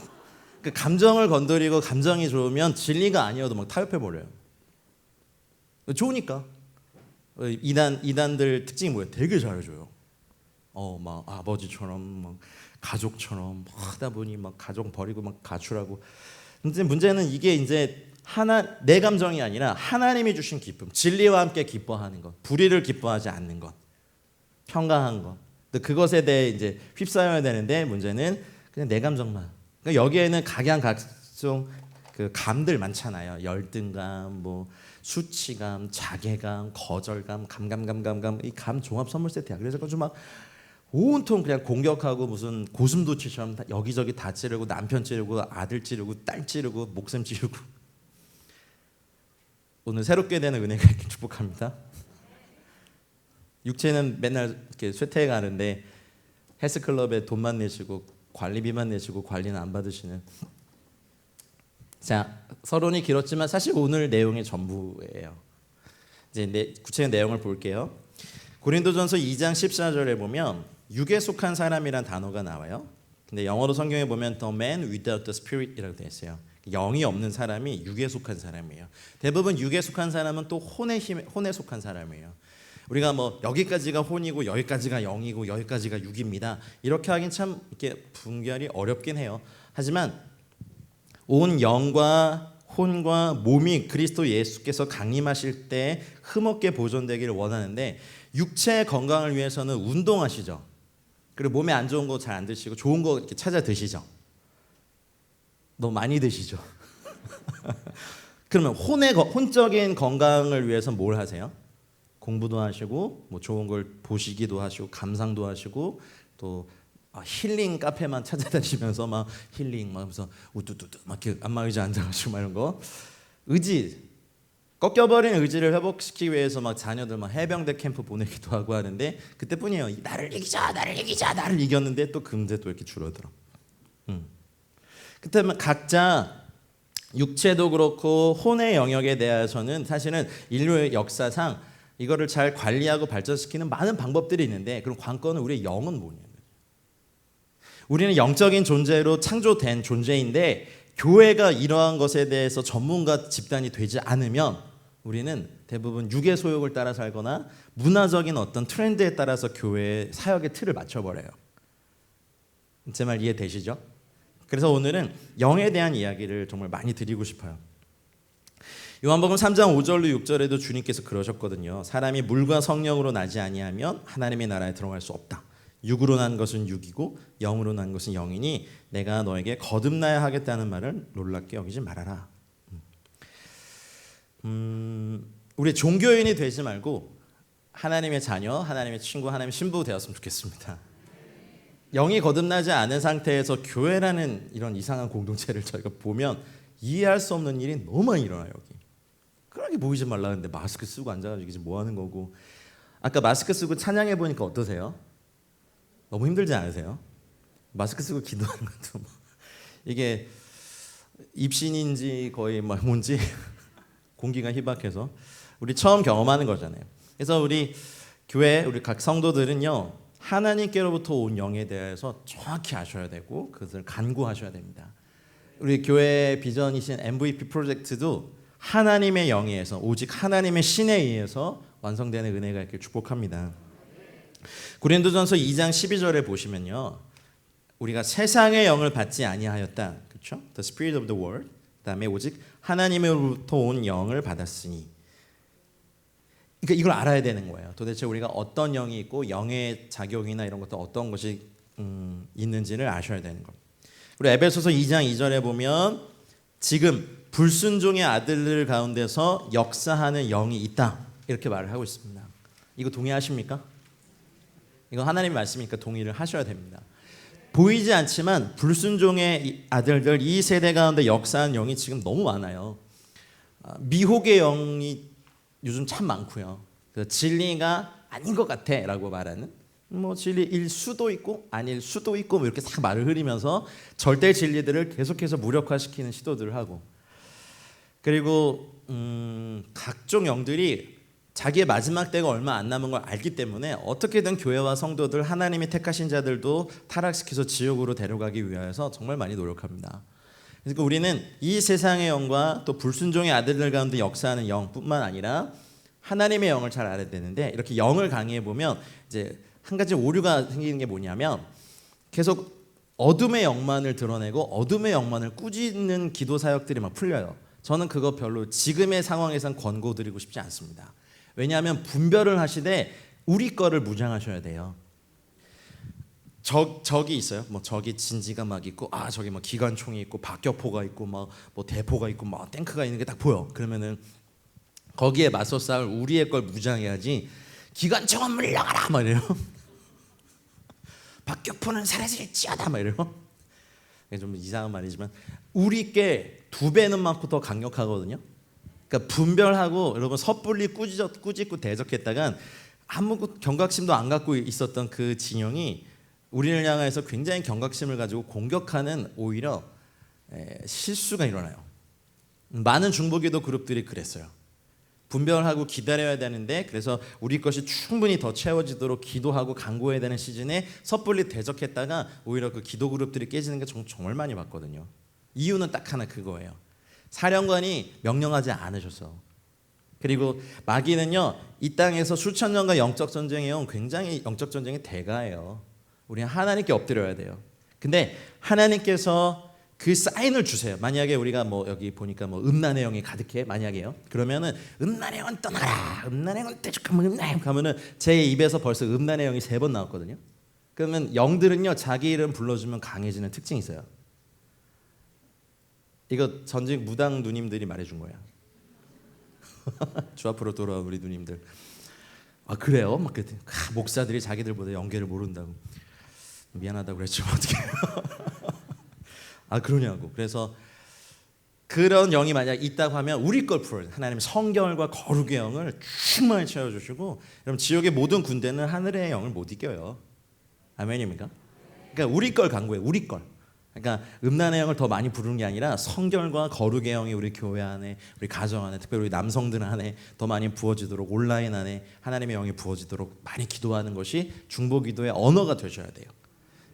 그 감정을 건드리고 감정이 좋으면 진리가 아니어도 막 타협해 버려요. 좋으니까. 이단들 특징이 뭐예요? 되게 잘해줘요. 막 아버지처럼 막 가족처럼 하다 보니 막 가족 버리고 막 가출하고. 근데 문제는 이게 이제 내 감정이 아니라 하나님이 주신 기쁨, 진리와 함께 기뻐하는 것, 불의를 기뻐하지 않는 것, 평강한 것. 그것에 대해 이제 휩싸여야 되는데 문제는 그냥 내 감정만. 그러니까 여기에는 각종 그 감들 많잖아요. 열등감, 뭐 수치감, 자괴감, 거절감, 감감 이 감 종합 선물 세트야. 그래서 아주 막 온통 그냥 공격하고 무슨 고슴도치처럼 여기저기 다 찌르고 남편 찌르고 아들 찌르고 딸 찌르고 목숨 찌르고. 오늘 새롭게 되는 은혜가 있길 축복합니다. 육체는 맨날 이렇게 쇠퇴해 가는데 헬스클럽에 돈만 내시고 관리비만 내시고 관리는 안 받으시는. 자, 서론이 길었지만 사실 오늘 내용의 전부예요. 이제 구체적인 내용을 볼게요. 고린도전서 2장 14절에 보면 육에 속한 사람이란 단어가 나와요. 근데 영어로 성경에 보면 the man without the spirit이라고 되어 있어요. 영이 없는 사람이 육에 속한 사람이에요. 대부분 육에 속한 사람은 또 혼에 속한 사람이에요. 우리가 뭐 여기까지가 혼이고 여기까지가 영이고 여기까지가 육입니다. 이렇게 하긴 참 이렇게 분별이 어렵긴 해요. 하지만 온 영과 혼과 몸이 그리스도 예수께서 강림하실 때 흠없게 보존되기를 원하는데 육체의 건강을 위해서는 운동하시죠. 그리고 몸에 안 좋은 거 잘 안 드시고 좋은 거 이렇게 찾아 드시죠. 너무 많이 드시죠. 그러면 혼적인 건강을 위해서 뭘 하세요? 공부도 하시고 뭐 좋은 걸 보시기도 하시고 감상도 하시고 또 힐링 카페만 찾아다니면서 막 힐링 막 하면서 우뚜뚜뚜 막 이렇게 안마의자 앉아가지고 막 이런 거. 의지 꺾여버린 의지를 회복시키기 위해서 막 자녀들 막 해병대 캠프 보내기도 하고 하는데 그때뿐이에요. 나를 이기자 이겼는데 또 금세 또 이렇게 줄어들어. 그때만 각자 육체도 그렇고 혼의 영역에 대해서는 사실은 인류의 역사상 이거를 잘 관리하고 발전시키는 많은 방법들이 있는데 그럼 관건은 우리의 영은 뭐냐? 우리는 영적인 존재로 창조된 존재인데 교회가 이러한 것에 대해서 전문가 집단이 되지 않으면 우리는 대부분 육의 소욕을 따라 살거나 문화적인 어떤 트렌드에 따라서 교회의 사역의 틀을 맞춰버려요. 제 말 이해되시죠? 그래서 오늘은 영에 대한 이야기를 정말 많이 드리고 싶어요. 요한복음 3장 5절로 6절에도 주님께서 그러셨거든요. 사람이 물과 성령으로 나지 아니하면 하나님의 나라에 들어갈 수 없다. 육으로 난 것은 육이고 영으로 난 것은 영이니 내가 너에게 거듭나야 하겠다는 말을 놀랍게 여기지 말아라. 우리 종교인이 되지 말고 하나님의 자녀, 하나님의 친구, 하나님의 신부 되었으면 좋겠습니다. 영이 거듭나지 않은 상태에서 교회라는 이런 이상한 공동체를 저희가 보면 이해할 수 없는 일이 너무 많이 일어나요. 여기 그렇게 보이지 말라는데 마스크 쓰고 앉아가지고 이게 뭐 하는 거고. 아까 마스크 쓰고 찬양해 보니까 어떠세요? 너무 힘들지 않으세요? 마스크 쓰고 기도하는 것도 뭐 이게 입신인지 거의 뭐 뭔지 공기가 희박해서 우리 처음 경험하는 거잖아요. 그래서 우리 교회 우리 각 성도들은요 하나님께로부터 온 영에 대해서 정확히 아셔야 되고 그것을 간구하셔야 됩니다. 우리 교회 비전이신 MVP 프로젝트도 하나님의 영에 의해서 오직 하나님의 신에 의해서 완성되는 은혜가 있길 축복합니다. 고린도전서 2장 12절에 보시면요, 우리가 세상의 영을 받지 아니하였다, 그렇죠? The Spirit of the World. 그다음에 오직 하나님으로부터 온 영을 받았으니. 그러니까 이걸 알아야 되는 거예요. 도대체 우리가 어떤 영이 있고 영의 작용이나 이런 것도 어떤 것이 있는지를 아셔야 되는 거. 우리 에베소서 2장 2절에 보면 지금 불순종의 아들들 가운데서 역사하는 영이 있다 이렇게 말을 하고 있습니다. 이거 동의하십니까? 이거 하나님 말씀이니까 동의를 하셔야 됩니다. 보이지 않지만 불순종의 아들들 이 세대 가운데 역사하는 영이 지금 너무 많아요. 미혹의 영이 요즘 참 많고요. 진리가 아닌 것 같아라고 말하는 뭐 진리일 수도 있고 아닐 수도 있고 뭐 이렇게 싹 말을 흐리면서 절대 진리들을 계속해서 무력화시키는 시도들을 하고, 그리고 각종 영들이 자기의 마지막 때가 얼마 안 남은 걸 알기 때문에 어떻게든 교회와 성도들 하나님이 택하신 자들도 타락시켜서 지옥으로 데려가기 위하여서 정말 많이 노력합니다. 그러니까 우리는 이 세상의 영과 또 불순종의 아들들 가운데 역사하는 영뿐만 아니라 하나님의 영을 잘 알아야 되는데, 이렇게 영을 강의해 보면 이제 한 가지 오류가 생기는 게 뭐냐면 계속 어둠의 영만을 드러내고 어둠의 영만을 꾸짖는 기도 사역들이 막 풀려요. 저는 그거 별로 지금의 상황에선 권고드리고 싶지 않습니다. 왜냐하면 분별을 하시되 우리 거를 무장하셔야 돼요. 적이 있어요. 뭐 적이 진지가 막 있고, 저기 뭐 기관총이 있고 박격포가 있고 뭐 대포가 있고 뭐 탱크가 있는 게 딱 보여. 그러면은 거기에 맞서 싸울 우리의 걸 무장해야지. 기관총은 물러가라 막 이래요. 박격포는 사라질지어다 막 이래요. 좀 이상한 말이지만 우리 게 2배는 많고 더 강력하거든요. 그러니까 분별하고 여러분 섣불리 꾸짖고 대적했다간 아무 경각심도 안 갖고 있었던 그 진영이 우리를 향해서 굉장히 경각심을 가지고 공격하는 오히려 실수가 일어나요. 많은 중보기도 그룹들이 그랬어요. 분별하고 기다려야 되는데, 그래서 우리 것이 충분히 더 채워지도록 기도하고 간구해야 되는 시즌에 섣불리 대적했다가 오히려 그 기도 그룹들이 깨지는 게 정말 많이 봤거든요. 이유는 딱 하나 그거예요. 사령관이 명령하지 않으셔서. 그리고 마귀는요 이 땅에서 수천 년간 영적 전쟁이요 굉장히 영적 전쟁의 대가예요. 우리는 하나님께 엎드려야 돼요. 근데 하나님께서 그 사인을 주세요. 만약에 우리가 뭐 여기 보니까 뭐 음란의 영이 가득해 만약에요. 그러면은 음란의 영은 떠나라. 음란의 영은 떼죽하면 음란의 가면은 제 입에서 벌써 음란의 영이 3번 나왔거든요. 그러면 영들은요 자기 이름 불러주면 강해지는 특징이 있어요. 이거 전직 무당 누님들이 말해준 거야. 주 앞으로 돌아온 우리 누님들. 그래요? 막 그랬더니 목사들이 자기들보다 영계를 모른다고. 미안하다고 그랬죠. 어떻게? 그러냐고. 그래서 그런 영이 만약 있다고 하면 우리 걸 풀어요. 하나님의 성결과 거룩의 영을 충만히 채워주시고, 여러분 지옥의 모든 군대는 하늘의 영을 못 이겨요. 아멘입니까? 그러니까 우리 걸 간구해요. 우리 걸. 그러니까 음란의 영을 더 많이 부르는 게 아니라 성결과 거룩의 영이 우리 교회 안에, 우리 가정 안에, 특별히 우리 남성들 안에 더 많이 부어지도록, 온라인 안에 하나님의 영이 부어지도록 많이 기도하는 것이 중보기도의 언어가 되셔야 돼요.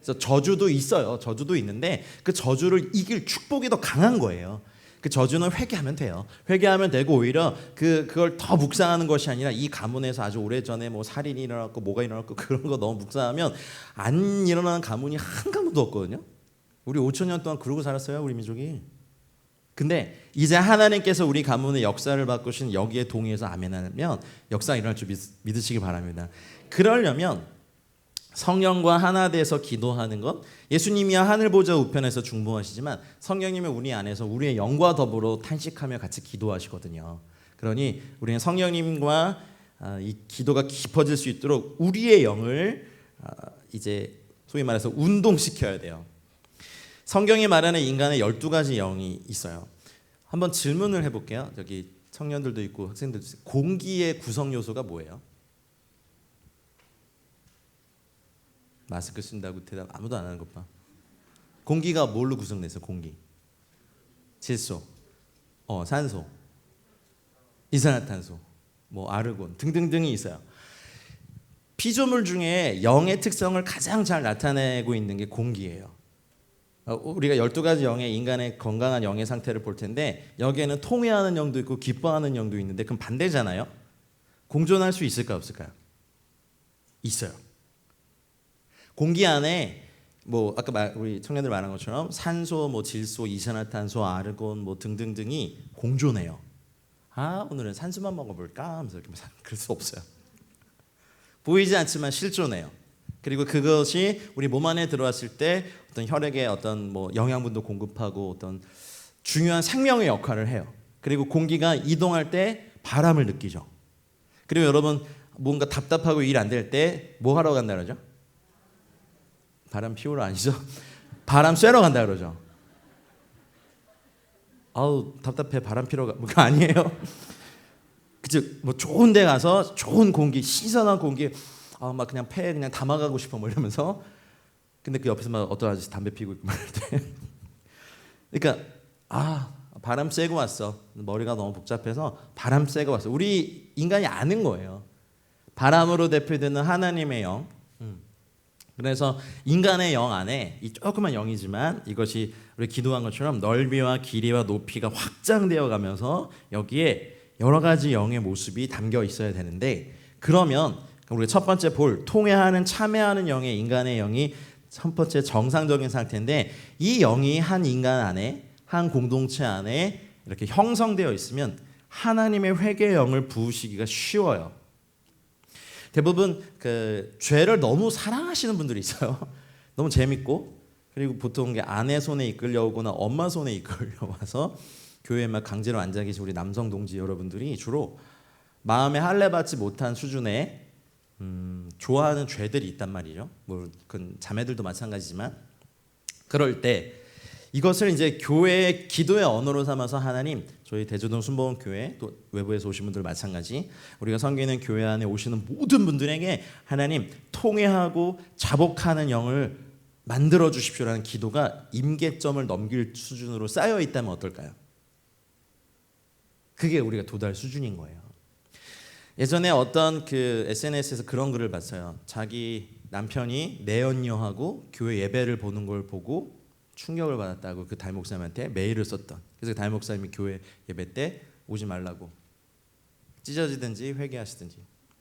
그래서 저주도 있어요. 저주도 있는데 그 저주를 이길 축복이 더 강한 거예요. 그 저주는 회개하면 돼요. 회개하면 되고 오히려 그걸 더 묵상하는 것이 아니라 이 가문에서 아주 오래전에 뭐 살인이 일어났고 뭐가 일어났고 그런 거 너무 묵상하면 안 일어나는 가문이 한 가문도 없거든요. 우리 5천 년 동안 그러고 살았어요, 우리 민족이. 근데 이제 하나님께서 우리 가문의 역사를 바꾸신 여기에 동의해서 아멘하면 역사가 일어날 줄 믿으시기 바랍니다. 그러려면 성령과 하나 돼서 기도하는 것, 예수님이야 하늘 보좌 우편에서 중보하시지만 성령님은 우리 안에서 우리의 영과 더불어 탄식하며 같이 기도하시거든요. 그러니 우리는 성령님과 이 기도가 깊어질 수 있도록 우리의 영을 이제 소위 말해서 운동시켜야 돼요. 성경이 말하는 인간의 12가지 영이 있어요. 한번 질문을 해볼게요. 여기 청년들도 있고 학생들도 있어요. 공기의 구성 요소가 뭐예요? 마스크 쓴다고 대답 아무도 안 하는 것 봐. 공기가 뭘로 구성돼서 공기? 질소, 산소, 이산화탄소, 뭐 아르곤 등등등이 있어요. 피조물 중에 영의 특성을 가장 잘 나타내고 있는 게 공기예요. 우리가 12가지 영의 인간의 건강한 영의 상태를 볼 텐데 여기에는 통회하는 영도 있고 기뻐하는 영도 있는데 그럼 반대잖아요. 공존할 수 있을까 없을까요? 있어요. 공기 안에 뭐 아까 우리 청년들 말한 것처럼 산소, 뭐 질소, 이산화탄소, 아르곤 뭐 등등등이 공존해요. 오늘은 산소만 먹어볼까 하면서 이렇게 그럴 수 없어요. 보이지 않지만 실존해요. 그리고 그것이 우리 몸 안에 들어왔을 때 어떤 혈액에 어떤 뭐 영양분도 공급하고 어떤 중요한 생명의 역할을 해요. 그리고 공기가 이동할 때 바람을 느끼죠. 그리고 여러분 뭔가 답답하고 일 안 될 때 뭐 하러 간다 그러죠? 바람 피우러 아니죠? 바람 쐬러 간다 그러죠. 아우 답답해 바람 피러 가 그거 아니에요. 그죠? 뭐 좋은 데 가서 좋은 공기, 신선한 공기, 막 그냥 폐에 그냥 담아가고 싶어 뭐 이러면서 근데 그 옆에서 막 어떤 아저씨 담배 피고 있고 말할 때 그러니까 바람 쐬고 왔어. 머리가 너무 복잡해서 바람 쐬고 왔어. 우리 인간이 아는 거예요. 바람으로 대표되는 하나님의 영. 그래서 인간의 영 안에 이 조그만 영이지만 이것이 우리 기도한 것처럼 넓이와 길이와 높이가 확장되어 가면서 여기에 여러 가지 영의 모습이 담겨 있어야 되는데 그러면 우리가 첫 번째 볼 통회하는 참회하는 영의 인간의 영이 첫 번째 정상적인 상태인데 이 영이 한 인간 안에 한 공동체 안에 이렇게 형성되어 있으면 하나님의 회개의 영을 부으시기가 쉬워요. 대부분 그 죄를 너무 사랑하시는 분들이 있어요. 너무 재밌고 그리고 보통 게 아내 손에 이끌려오거나 엄마 손에 이끌려와서 교회에 막 강제로 앉아 계신 우리 남성 동지 여러분들이 주로 마음에 할례 받지 못한 수준의 좋아하는 죄들이 있단 말이죠. 뭐 그 자매들도 마찬가지지만 그럴 때 이것을 이제 교회의 기도의 언어로 삼아서 하나님 저희 대조동 순복음 교회 또 외부에서 오신 분들 마찬가지 우리가 섬기는 교회 안에 오시는 모든 분들에게 하나님 통회하고 자복하는 영을 만들어 주십시오라는 기도가 임계점을 넘길 수준으로 쌓여 있다면 어떨까요? 그게 우리가 도달 수준인 거예요. 예전에 어떤 그 SNS에서 그런 글을 봤어요. 자기 남편이 내연녀하고 교회 예배를 보는 걸 보고 충격을 받았다고 그 담임 목사님한테 메일을 썼던. 그래서 담임 목사님이 교회 예배 때 오지 말라고 찢어지든지 회개하시든지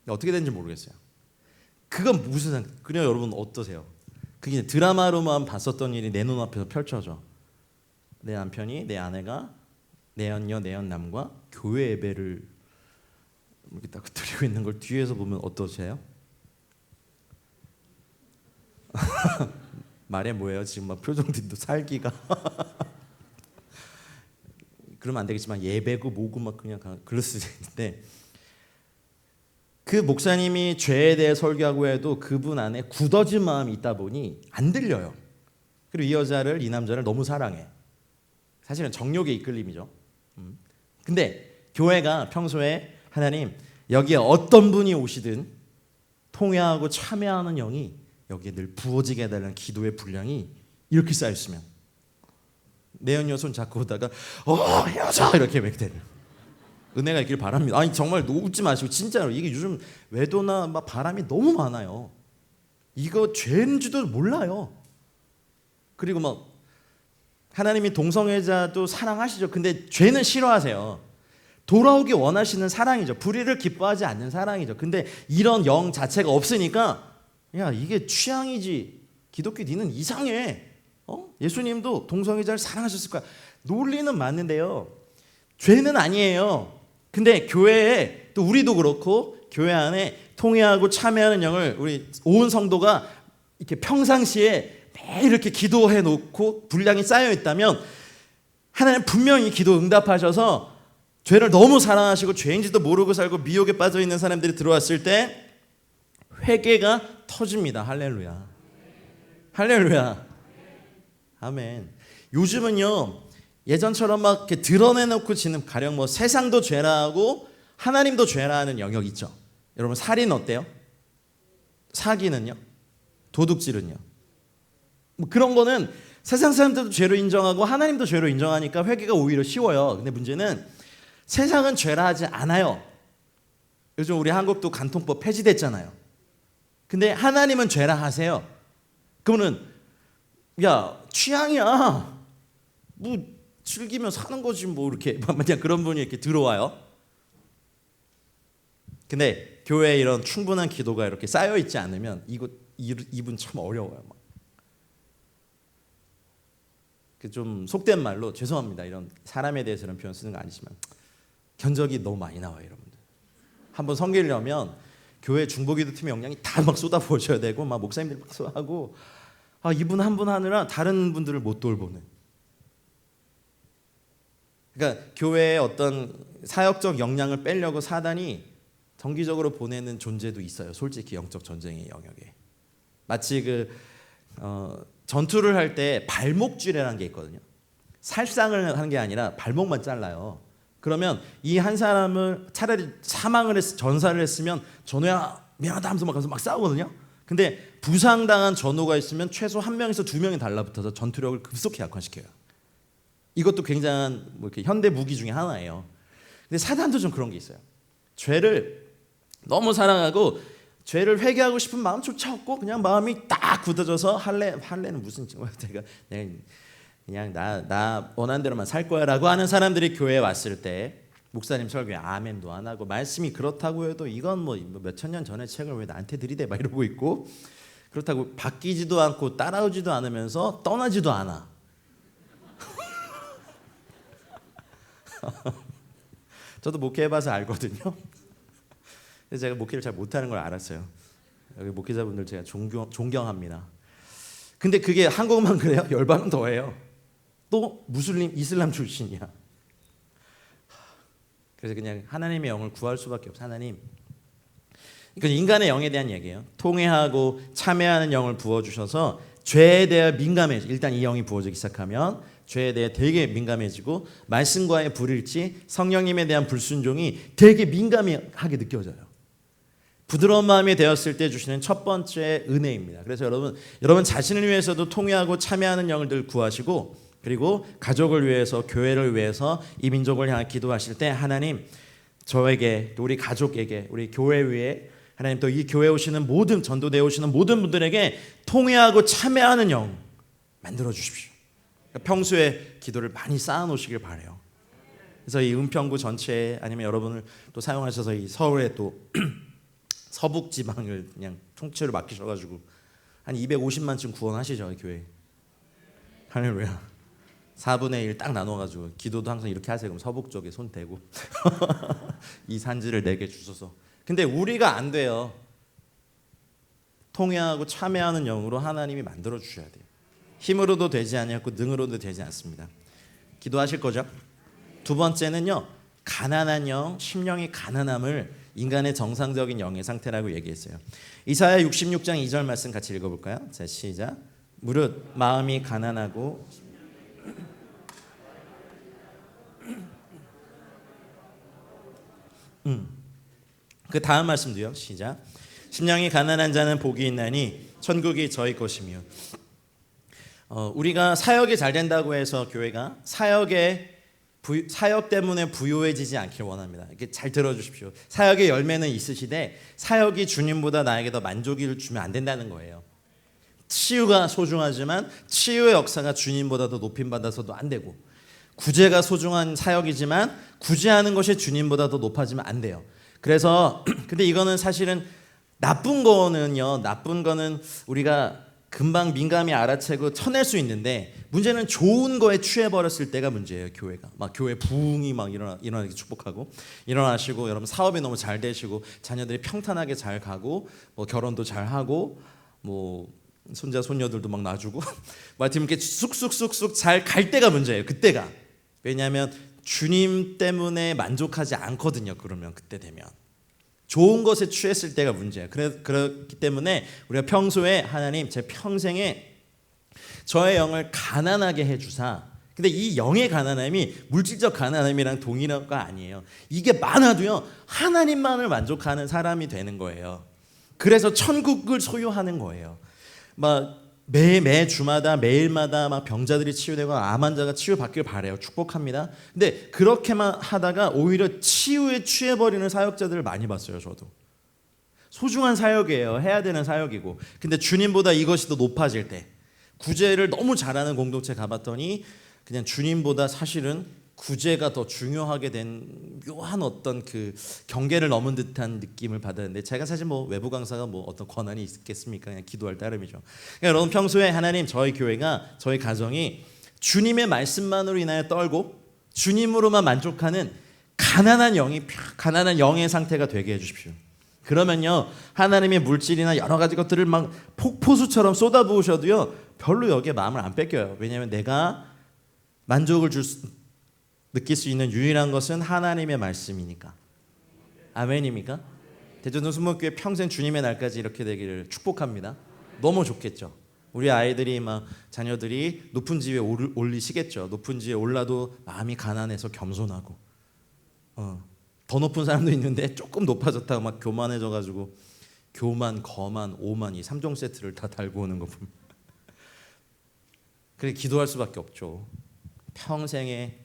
어떻게 된지 모르겠어요. 그건 무슨 그냥 여러분 어떠세요? 그게 드라마로만 봤었던 일이 내 눈앞에서 펼쳐져. 내 남편이 내 아내가 내연녀 내연남과 교회 예배를 이렇게 딱 드리고 있는 걸 뒤에서 보면 어떠세요? 말해 뭐예요? 지금 막 표정들도 살기가 그러면 안 되겠지만 예배고 뭐고 막 그냥 그럴 수도 있는데 그 목사님이 죄에 대해 설교하고 해도 그분 안에 굳어진 마음이 있다 보니 안 들려요. 그리고 이 남자를 너무 사랑해. 사실은 정욕의 이끌림이죠. 근데 교회가 평소에 하나님 여기에 어떤 분이 오시든 통회하고 참회하는 영이 여기에 늘 부어지게 해달라는 기도의 분량이 이렇게 쌓였으면 내연녀 손 잡고 오다가 헤어져 이렇게 맥대를 은혜가 있길 바랍니다. 아니 정말 웃지 마시고 진짜로 이게 요즘 외도나 막 바람이 너무 많아요. 이거 죄인지도 몰라요. 그리고 뭐 하나님이 동성애자도 사랑하시죠. 근데 죄는 싫어하세요. 돌아오기 원하시는 사랑이죠. 불의를 기뻐하지 않는 사랑이죠. 근데 이런 영 자체가 없으니까 야, 이게 취향이지. 기독교 니는 이상해. 예수님도 동성애자를 사랑하셨을 거야. 논리는 맞는데요. 죄는 아니에요. 근데 교회에 또 우리도 그렇고 교회 안에 통회하고 참여하는 영을 우리 온 성도가 이렇게 평상시에 매일 이렇게 기도해 놓고 분량이 쌓여 있다면 하나님 분명히 기도 응답하셔서 죄를 너무 사랑하시고 죄인지도 모르고 살고 미혹에 빠져 있는 사람들이 들어왔을 때 회개가 터집니다. 할렐루야. 할렐루야. 아멘. 요즘은요 예전처럼 막 이렇게 드러내놓고 지는 가령 뭐 세상도 죄라하고 하나님도 죄라하는 영역 있죠. 여러분 살인 어때요? 사기는요? 도둑질은요? 뭐 그런 거는 세상 사람들도 죄로 인정하고 하나님도 죄로 인정하니까 회개가 오히려 쉬워요. 근데 문제는 세상은 죄라 하지 않아요. 요즘 우리 한국도 간통법 폐지됐잖아요. 근데 하나님은 죄라 하세요. 그러면은 야 취향이야. 뭐 즐기면 사는 거지 뭐 이렇게 그냥 그런 분이 이렇게 들어와요. 근데 교회에 이런 충분한 기도가 이렇게 쌓여 있지 않으면 이분 참 어려워요. 좀 속된 말로 죄송합니다. 이런 사람에 대해서 이런 표현 쓰는 거 아니지만 견적이 너무 많이 나와요, 여러분들. 한번 섬기려면 교회 중보기도 팀의 역량이 다 막 쏟아부어져야 되고 막 목사님들이 막 하고 이분 한 분 하느라 다른 분들을 못 돌보는. 그러니까 교회의 어떤 사역적 역량을 빼려고 사단이 정기적으로 보내는 존재도 있어요. 솔직히 영적 전쟁의 영역에. 마치 전투를 할 때 발목쥐레라는 게 있거든요. 살상을 하는 게 아니라 발목만 잘라요. 그러면 이 한 사람을 차라리 전사를 했으면 전우야 미안하다 하면서 막 싸우거든요. 근데 부상당한 전우가 있으면 최소 1명에서 2명이 달라붙어서 전투력을 급속히 약화시켜요. 이것도 굉장한 이렇게 현대 무기 중에 하나예요. 근데 사단도 좀 그런 게 있어요. 죄를 너무 사랑하고 죄를 회개하고 싶은 마음조차 없고 그냥 마음이 딱 굳어져서 할래는 무슨 제가 그냥 나 원하는 대로만 살 거야라고 하는 사람들이 교회에 왔을 때 목사님 설교에 아멘도 안 하고 말씀이 그렇다고 해도 이건 뭐 몇천 년 전의 책을 왜 나한테 들이대 막 이러고 있고 그렇다고 바뀌지도 않고 따라오지도 않으면서 떠나지도 않아. 저도 목회해봐서 알거든요. 그래서 제가 목회를 잘 못하는 걸 알았어요. 여기 목회자분들 제가 존경합니다. 근데 그게 한국만 그래요? 열반은 더해요. 또 무슬림, 이슬람 출신이야. 그래서 그냥 하나님의 영을 구할 수밖에 없어. 하나님. 이건 인간의 영에 대한 얘기예요. 통회하고 참회하는 영을 부어주셔서 죄에 대해 민감해져. 일단 이 영이 부어지기 시작하면 죄에 대해 되게 민감해지고 말씀과의 불일치, 성령님에 대한 불순종이 되게 민감하게 느껴져요. 부드러운 마음이 되었을 때 주시는 첫 번째 은혜입니다. 그래서 여러분 자신을 위해서도 통회하고 참회하는 영을 늘 구하시고 그리고 가족을 위해서 교회를 위해서 이 민족을 향해 기도하실 때 하나님 저에게 또 우리 가족에게 우리 교회 위에 하나님 또 이 교회에 오시는 모든 전도대에 오시는 모든 분들에게 통회하고 참회하는 영 만들어 주십시오. 평소에 기도를 많이 쌓아 놓으시길 바라요. 그래서 이 은평구 전체에 아니면 여러분을 또 사용하셔서 이 서울에 또 서북 지방을 그냥 통째로 맡기셔가지고 한 250만쯤 구원하시죠, 교회. 할렐루야. 4분의 1 딱 나눠가지고 기도도 항상 이렇게 하세요. 그럼 서북 쪽에 손 대고 이 산지를 내게 주소서. 근데 우리가 안 돼요. 통회하고 참회하는 영으로 하나님이 만들어 주셔야 돼요. 힘으로도 되지 않고 능으로도 되지 않습니다. 기도하실 거죠? 두 번째는요, 가난한 영, 심령이 가난함을 인간의 정상적인 영의 상태라고 얘기했어요. 이사야 66장 2절 말씀 같이 읽어볼까요? 자, 시작. 무릇 마음이 가난하고 그 다음 말씀도요. 시작. 심령이 가난한 자는 복이 있나니 천국이 저희 것이며. 우리가 사역이 잘 된다고 해서 교회가 사역 때문에 부유해지지 않기를 원합니다. 이렇게 잘 들어주십시오. 사역의 열매는 있으시되 사역이 주님보다 나에게 더 만족을 주면 안 된다는 거예요. 치유가 소중하지만 치유의 역사가 주님보다 더 높임받아서도 안 되고, 구제가 소중한 사역이지만 구제하는 것이 주님보다 더 높아지면 안 돼요. 그래서 근데 이거는 사실은 나쁜 거는 우리가 금방 민감히 알아채고 쳐낼 수 있는데, 문제는 좋은 거에 취해버렸을 때가 문제예요. 교회가 막 교회 부흥이 막 일어나게 축복하고 일어나시고, 여러분 사업이 너무 잘 되시고 자녀들이 평탄하게 잘 가고 뭐 결혼도 잘 하고 뭐 손자 손녀들도 막 놔주고 막 이렇게 쑥쑥쑥쑥 잘 갈 때가 문제예요. 그때가. 왜냐하면 주님 때문에 만족하지 않거든요. 그러면 그때 되면 좋은 것에 취했을 때가 문제예요. 그렇기 때문에 우리가 평소에 하나님, 제 평생에 저의 영을 가난하게 해주사. 근데 이 영의 가난함이 물질적 가난함이랑 동일한 거 아니에요. 이게 많아도요, 하나님만을 만족하는 사람이 되는 거예요. 그래서 천국을 소유하는 거예요. 막 매 주마다 매일마다 막 병자들이 치유되고 암 환자가 치유받길 바래요. 축복합니다. 근데 그렇게만 하다가 오히려 치유에 취해버리는 사역자들을 많이 봤어요. 저도. 소중한 사역이에요. 해야 되는 사역이고. 근데 주님보다 이것이 더 높아질 때, 구제를 너무 잘하는 공동체 가봤더니 그냥 주님보다 사실은 구제가 더 중요하게 된 묘한 어떤 그 경계를 넘은 듯한 느낌을 받았는데, 제가 사실 뭐 외부 강사가 뭐 어떤 권한이 있겠습니까? 그냥 기도할 따름이죠. 그러니까 여러분 평소에 하나님, 저희 교회가, 저희 가정이 주님의 말씀만으로 인하여 떨고 주님으로만 만족하는 가난한 영의 상태가 되게 해주십시오. 그러면요, 하나님의 물질이나 여러 가지 것들을 막 폭포수처럼 쏟아부으셔도요 별로 여기에 마음을 안 뺏겨요. 왜냐하면 내가 만족을 느낄 수 있는 유일한 것은 하나님의 말씀이니까. 아멘입니까? 대전동 순복음교회 평생 주님의 날까지 이렇게 되기를 축복합니다. 너무 좋겠죠. 우리 아이들이 막 자녀들이 높은 지위에 올리시겠죠. 높은 지위에 올라도 마음이 가난해서 겸손하고, 더 높은 사람도 있는데 조금 높아졌다가 막 교만해져가지고 교만, 거만, 오만 이 3종 세트를 다 달고 오는 거 보면 그래 기도할 수밖에 없죠. 평생에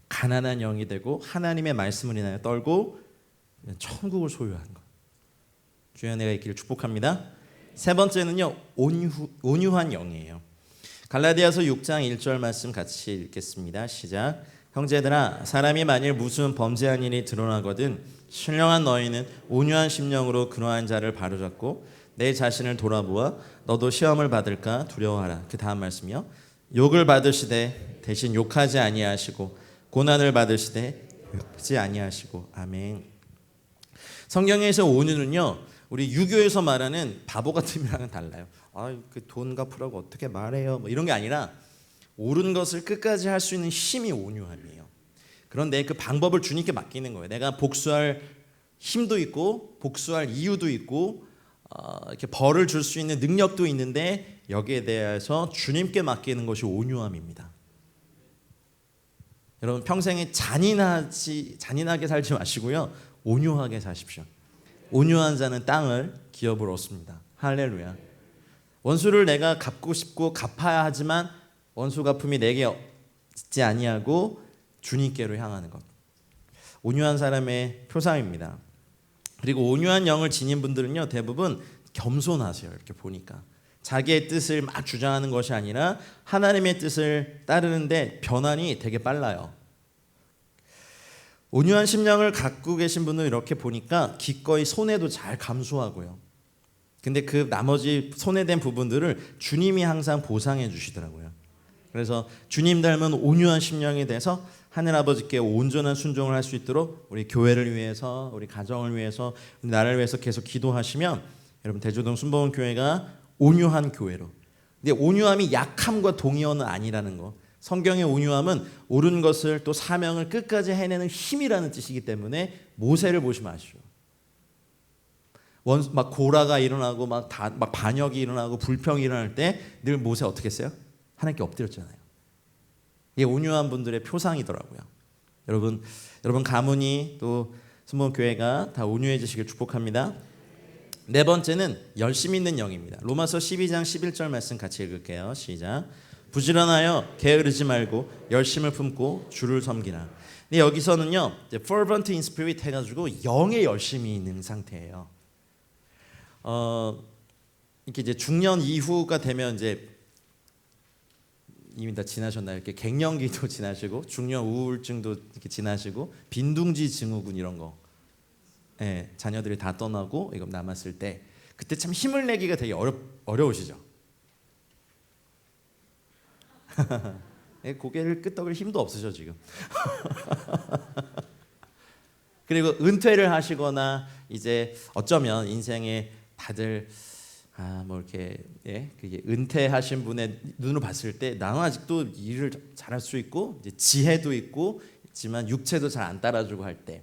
가난한 영이 되고 하나님의 말씀을 인하여 떨고 천국을 소유하는 것. 주의 은혜가 있기를 축복합니다. 세 번째는요, 온유한 영이에요. 갈라디아서 6장 1절 말씀 같이 읽겠습니다. 시작. 형제들아, 사람이 만일 무슨 범죄한 일이 드러나거든 신령한 너희는 온유한 심령으로 그러한 자를 바로잡고 내 자신을 돌아보아 너도 시험을 받을까 두려워하라. 그 다음 말씀이요. 욕을 받으시되 대신 욕하지 아니하시고 고난을 받으시되 욕하지 아니하시고. 아멘. 성경에서 온유는요, 우리 유교에서 말하는 바보 같음이랑은 달라요. 그 돈 갚으라고 어떻게 말해요? 뭐 이런 게 아니라 옳은 것을 끝까지 할 수 있는 힘이 온유함이에요. 그런데 그 방법을 주님께 맡기는 거예요. 내가 복수할 힘도 있고 복수할 이유도 있고 이렇게 벌을 줄 수 있는 능력도 있는데 여기에 대해서 주님께 맡기는 것이 온유함입니다. 여러분 평생에 잔인하게 살지 마시고요, 온유하게 사십시오. 온유한 자는 땅을 기업으로 얻습니다. 할렐루야. 원수를 내가 갚고 싶고 갚아야 하지만 원수 갚음이 내게 있지 아니하고 주님께로 향하는 것. 온유한 사람의 표상입니다. 그리고 온유한 영을 지닌 분들은요 대부분 겸손하세요. 이렇게 보니까 자기의 뜻을 막 주장하는 것이 아니라 하나님의 뜻을 따르는데 변환이 되게 빨라요. 온유한 심령을 갖고 계신 분은 이렇게 보니까 기꺼이 손해도 잘 감수하고요. 근데 그 나머지 손해된 부분들을 주님이 항상 보상해 주시더라고요. 그래서 주님 닮은 온유한 심령이 돼서 하늘아버지께 온전한 순종을 할 수 있도록 우리 교회를 위해서, 우리 가정을 위해서, 우리 나라를 위해서 계속 기도하시면 여러분 대조동 순복음교회가 온유한 교회로. 근데 온유함이 약함과 동의어는 아니라는 거. 성경의 온유함은 옳은 것을 또 사명을 끝까지 해내는 힘이라는 뜻이기 때문에 모세를 보시면 아시죠. 막 고라가 일어나고 막 반역이 일어나고 불평이 일어날 때 늘 모세 어떻게 했어요? 하나님께 엎드렸잖아요. 이게 온유한 분들의 표상이더라고요. 여러분 가문이 또 순복음교회가 다 온유해지시길 축복합니다. 네 번째는 열심 있는 영입니다. 로마서 12장 11절 말씀 같이 읽을게요. 시작. 부지런하여 게으르지 말고 열심을 품고 주를 섬기라. 근데 여기서는요, fervent in spirit 해가지고 영의 열심이 있는 상태예요. 이렇게 이제 중년 이후가 되면 이제 이미 다 지나셨나요? 이렇게 갱년기도 지나시고 중년 우울증도 이렇게 지나시고 빈둥지 증후군 이런 거, 예, 자녀들이 다 떠나고 이거 남았을 때 그때 참 힘을 내기가 되게 어려우시죠? 예, 고개를 끄덕일 힘도 없으셔 지금. 그리고 은퇴를 하시거나 이제 어쩌면 인생에 다들 뭐 이렇게, 예, 그게 은퇴하신 분의 눈으로 봤을 때 나는 아직도 일을 잘할 수 있고 이제 지혜도 있고 있지만 육체도 잘 안 따라주고 할 때,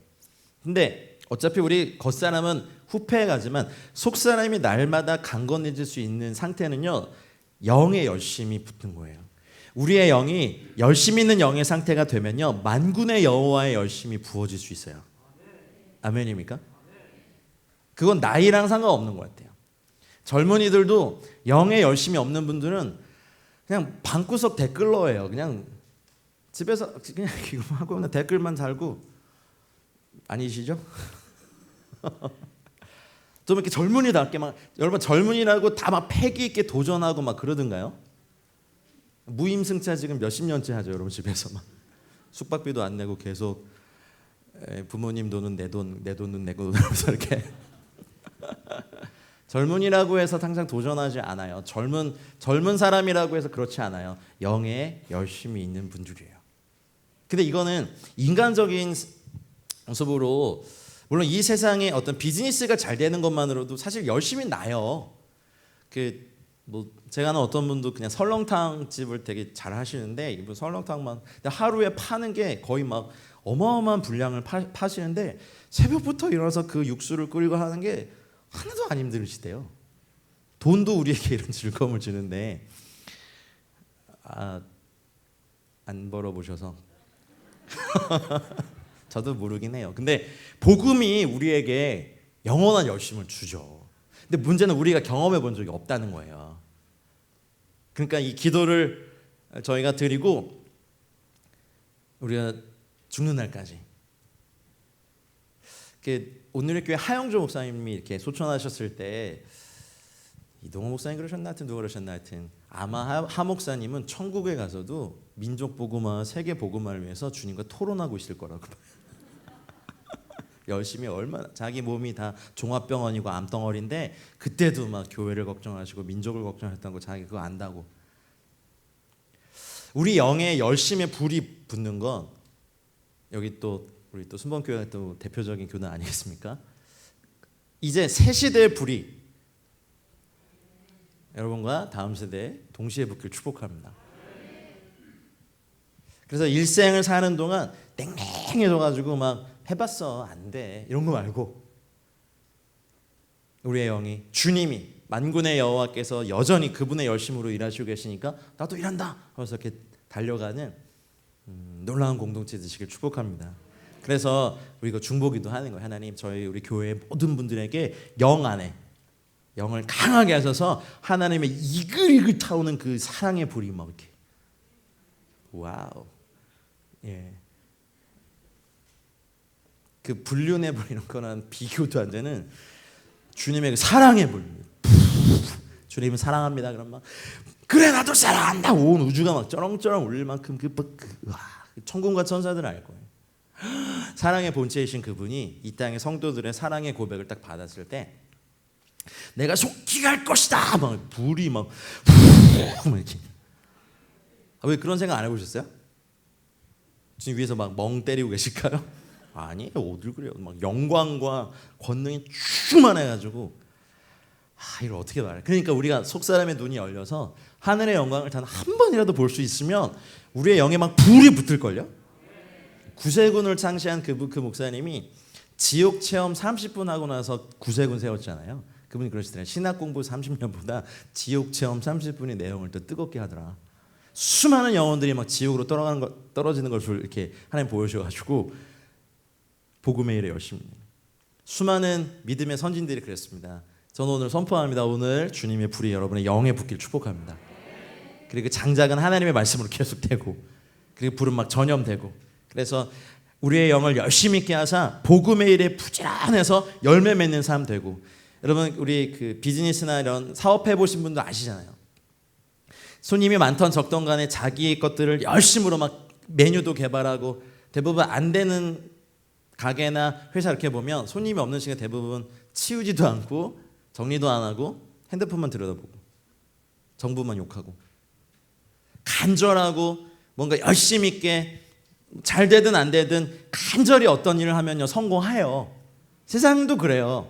근데 어차피 우리 겉사람은 후패해 가지만 속사람이 날마다 강건해질 수 있는 상태는요, 영의 열심이 붙는 거예요. 우리의 영이 열심 있는 영의 상태가 되면요, 만군의 여호와의 열심이 부어질 수 있어요. 아멘입니까? 그건 나이랑 상관없는 것 같아요. 젊은이들도 영의 열심이 없는 분들은 그냥 방구석 댓글러예요. 그냥 집에서 그냥 이거 하고 그냥 댓글만 달고, 아니시죠? 좀 이렇게 젊은이답게 막, 여러분 젊은이라고 다 막 패기 있게 도전하고 막 그러던가요? 무임승차 지금 몇십 년째 하죠, 여러분. 집에서 막 숙박비도 안 내고 계속 부모님 돈은 내 돈은 내고 그러면서 이렇게 젊은이라고 해서 항상 도전하지 않아요. 젊은 사람이라고 해서 그렇지 않아요. 영에 열심히 있는 분들이에요. 근데 이거는 인간적인 모습으로, 물론 이 세상에 어떤 비즈니스가 잘 되는 것만으로도 사실 열심히 나요. 뭐 제가 아는 어떤 분도 그냥 설렁탕 집을 되게 잘 하시는데, 이분 설렁탕만 하루에 파는 게 거의 막 어마어마한 분량을 파시는데 새벽부터 일어나서 그 육수를 끓이고 하는 게 하나도 안 힘드시대요. 돈도 우리에게 이런 즐거움을 주는데 안 벌어보셔서 저도 모르긴 해요. 근데 복음이 우리에게 영원한 열심을 주죠. 근데 문제는 우리가 경험해 본 적이 없다는 거예요. 그러니까 이 기도를 저희가 드리고 우리가 죽는 날까지, 오늘의 교회 하영조 목사님이 이렇게 소천하셨을 때 이동호 목사님 그러셨나 하여튼 누가 그러셨나 하여튼 아마 하 목사님은 천국에 가서도 민족 복음화, 세계 복음화를 위해서 주님과 토론하고 있을 거라고. 열심히 얼마나, 자기 몸이 다 종합병원이고 암덩어리인데 그때도 막 교회를 걱정하시고 민족을 걱정했던 거 자기 그거 안다고. 우리 영의 열심에 불이 붙는 건, 여기 또 우리 또 순복음교회가 또 대표적인 교단 아니겠습니까? 이제 새 시대의 불이 여러분과 다음 세대에 동시에 붙길 축복합니다. 그래서 일생을 사는 동안 땡땡해져가지고 막 해봤어 안 돼 이런 거 말고, 우리의 영이 주님이 만군의 여호와께서 여전히 그분의 열심으로 일하시고 계시니까 나도 일한다 하면서 이렇게 달려가는 놀라운 공동체 되시길 축복합니다. 그래서 우리가 중보기도 하는 거예요. 하나님, 우리 교회 모든 분들에게 영 안에 영을 강하게 하셔서 하나님의 이글이글 타오는 그 사랑의 불이 막 이렇게, 와우, 예, 그 불륜의 불 이런 거는 비교도 안 되는 주님의 그 사랑의 불. 주님은 사랑합니다. 그럼 막 그래 나도 사랑한다. 온 우주가 막 쩌렁쩌렁 울릴 만큼 천군과 천사들은 알 거예요. 사랑의 본체이신 그분이 이 땅의 성도들의 사랑의 고백을 딱 받았을 때 내가 속히 갈 것이다. 막 불이 막 이렇게. 왜 그런 생각 안 해보셨어요? 지금 위에서 막 멍 때리고 계실까요? 아니에요. 어딜 그래요. 막 영광과 권능이 충만해가지고 이걸 어떻게 말해? 그러니까 우리가 속사람의 눈이 열려서 하늘의 영광을 단 한 번이라도 볼 수 있으면 우리의 영에 막 불이 붙을걸요? 구세군을 창시한 그 목사님이 지옥 체험 30분 하고 나서 구세군 세웠잖아요. 그분이 그러시더라고요. 신학 공부 30년보다 지옥 체험 30분의 내용을 더 뜨겁게 하더라. 수많은 영혼들이 막 지옥으로 떨어지는 것을 이렇게 하나님 보여주셔가지고 복음의 일에 열심히. 수많은 믿음의 선진들이 그랬습니다. 저는 오늘 선포합니다. 오늘 주님의 불이 여러분의 영에 붙길 축복합니다. 그리고 장작은 하나님의 말씀으로 계속되고, 그리고 불은 막 전염되고, 그래서 우리의 영을 열심히 있게 하사 복음의 일에 부지런해서 열매 맺는 삶 되고, 여러분 우리 그 비즈니스나 이런 사업해 보신 분도 아시잖아요. 손님이 많던 적던 간에 자기 것들을 열심으로 막 메뉴도 개발하고 대부분 안 되는 가게나 회사 이렇게 보면 손님이 없는 시간 대부분 치우지도 않고 정리도 안 하고 핸드폰만 들여다보고 정부만 욕하고 간절하고 뭔가 열심 있게 잘 되든 안 되든 간절히 어떤 일을 하면요 성공해요. 세상도 그래요.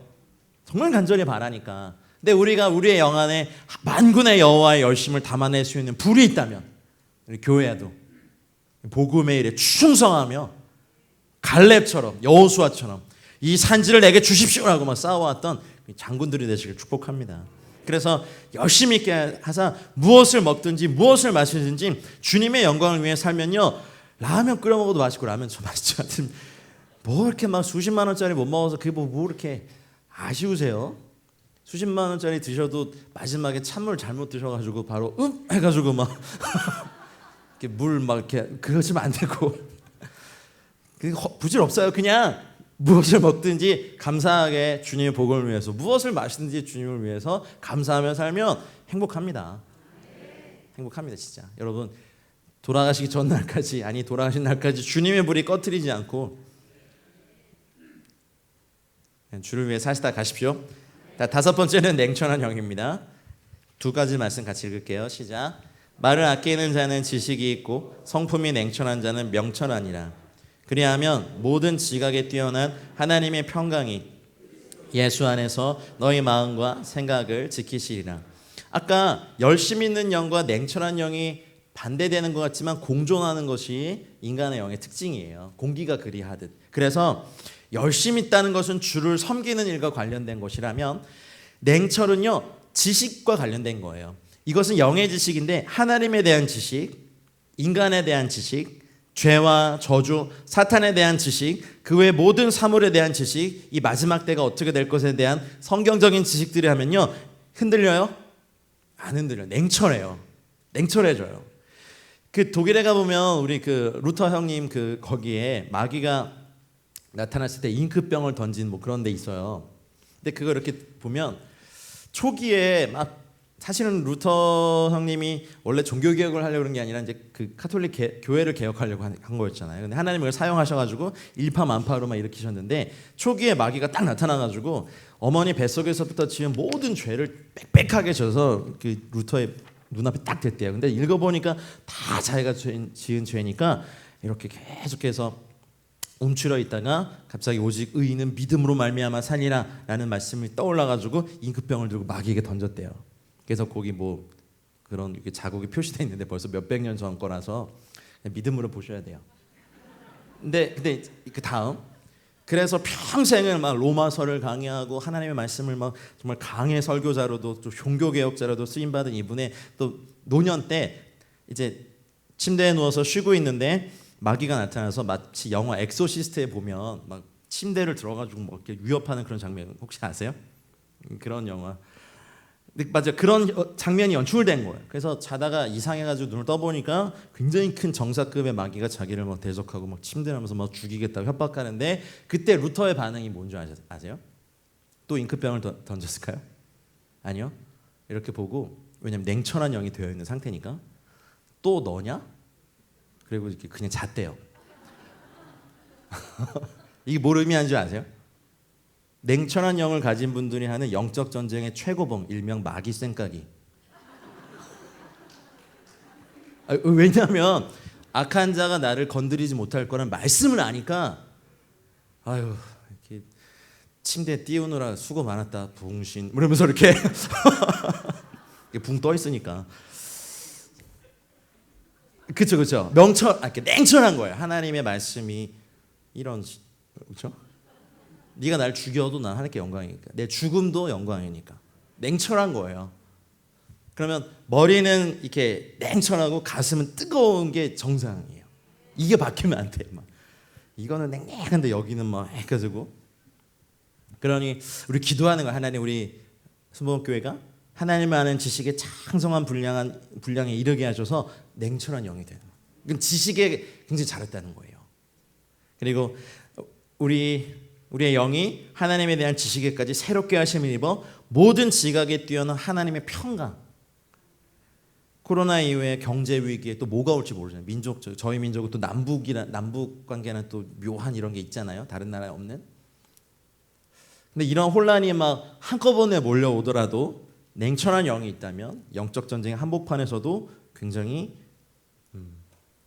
정말 간절히 바라니까. 근데 우리가 우리의 영 안에 만군의 여호와의 열심을 담아낼 수 있는 불이 있다면 우리 교회도 복음의 일에 충성하며 갈렙처럼 여호수아처럼 이 산지를 내게 주십시오라고 막 싸워왔던 장군들이 되시길 축복합니다. 그래서 열심히 있게 하사 무엇을 먹든지 무엇을 마시든지 주님의 영광을 위해 살면요 라면 끓여 먹어도 맛있고 라면 저 맛있죠. 뭐 이렇게 막 수십만 원짜리 못 먹어서 그게 뭐 이렇게 아쉬우세요? 수십만 원짜리 드셔도 마지막에 찬물 잘못 드셔가지고 바로 해가지고 막 이렇게 물 막 이렇게 그러시면 안 되고 부질 없어요. 그냥 무엇을 먹든지 감사하게 주님의 복음을 위해서 무엇을 마시든지 주님을 위해서 감사하며 살면 행복합니다. 행복합니다 진짜. 여러분 돌아가시기 전날까지 아니 돌아가신 날까지 주님의 불이 꺼트리지 않고 주를 위해 사시다 가십시오. 다섯 번째는 냉철한 영입니다. 두 가지 말씀 같이 읽을게요. 시작. 말을 아끼는 자는 지식이 있고 성품이 냉철한 자는 명철하니라. 그리하면 모든 지각에 뛰어난 하나님의 평강이 예수 안에서 너희 마음과 생각을 지키시리라. 아까 열심 있는 영과 냉철한 영이 반대되는 것 같지만 공존하는 것이 인간의 영의 특징이에요. 공기가 그리하듯. 그래서 열심히 있다는 것은 주를 섬기는 일과 관련된 것이라면 냉철은요 지식과 관련된 거예요. 이것은 영의 지식인데 하나님에 대한 지식, 인간에 대한 지식, 죄와 저주, 사탄에 대한 지식, 그 외 모든 사물에 대한 지식, 이 마지막 때가 어떻게 될 것에 대한 성경적인 지식들이 하면요 흔들려요? 안 흔들려요. 냉철해요. 냉철해져요. 그 독일에 가보면 우리 그 루터 형님 그 거기에 마귀가 나타났을 때 잉크병을 던진 뭐 그런 데 있어요. 근데 그거 이렇게 보면 초기에 막 사실은 루터 형님이 원래 종교 개혁을 하려고 그런 게 아니라 이제 그 카톨릭 교회를 개혁하려고 한 거였잖아요. 근데 하나님이 그걸 사용하셔가지고 일파만파로 막 일으키셨는데 초기에 마귀가 딱 나타나가지고 어머니 뱃속에서부터 지은 모든 죄를 빽빽하게 져서 그 루터의 눈앞에 딱 됐대요. 근데 읽어보니까 다 자기가 지은 죄니까 이렇게 계속해서 움츠러 있다가 갑자기 오직 의인은 믿음으로 말미암아 살리라라는 말씀이 떠올라가지고 잉크병을 들고 마귀에게 던졌대요. 그래서 거기 뭐 그런 자국이 표시돼 있는데 벌써 몇백 년 전 거라서 믿음으로 보셔야 돼요. 근데 그 다음 그래서 평생을 막 로마서를 강의하고 하나님의 말씀을 막 정말 강해 설교자로도 또 종교 개혁자로도 쓰임 받은 이분의 또 노년 때 이제 침대에 누워서 쉬고 있는데 마귀가 나타나서 마치 영화 엑소시스트에 보면 막 침대를 들어가지고 뭐 이렇게 위협하는 그런 장면 혹시 아세요? 그런 영화. 근데 맞아 그런 장면이 연출된 거예요. 그래서 자다가 이상해가지고 눈을 떠보니까 굉장히 큰 정사급의 마귀가 자기를 막 대적하고 막 침대하면서 막 죽이겠다고 협박하는데 그때 루터의 반응이 뭔지 아세요? 또 잉크병을 던졌을까요? 아니요. 이렇게 보고 왜냐면 냉철한 영이 되어 있는 상태니까 또 너냐? 그리고 이렇게 그냥 잤대요. 이게 뭘 의미하는지 아세요? 냉철한 영을 가진 분들이 하는 영적 전쟁의 최고봉 일명 마귀 쌩까기. 왜냐하면 악한 자가 나를 건드리지 못할 거란 말씀을 아니까 아유 이렇게 침대에 띄우느라 수고 많았다 붕신 이러면서 이렇게 붕 떠 있으니까 그렇죠 냉철한 거예요. 하나님의 말씀이 이런 그렇죠? 네가 날 죽여도 난 하나님께 영광이니까 내 죽음도 영광이니까 냉철한 거예요. 그러면 머리는 이렇게 냉철하고 가슴은 뜨거운 게 정상이에요. 이게 바뀌면 안 돼. 막 이거는 냉랭한데 여기는 막 해가지고 그러니 우리 기도하는 거야. 하나님 우리 순복음교회가 하나님을 아는 지식에 창성한 분량에 이르게 하셔서 냉철한 영이 되는 거예요. 지식에 굉장히 잘했다는 거예요. 그리고 우리 우리의 영이 하나님에 대한 지식에까지 새롭게 하심을 입어 모든 지각에 뛰어난 하나님의 평강. 코로나 이후에 경제 위기에 또 뭐가 올지 모르잖아요. 민족적 저희 민족은 또 남북 관계는 또 묘한 이런 게 있잖아요. 다른 나라에 없는. 근데 이런 혼란이 막 한꺼번에 몰려오더라도 냉철한 영이 있다면 영적 전쟁의 한복판에서도 굉장히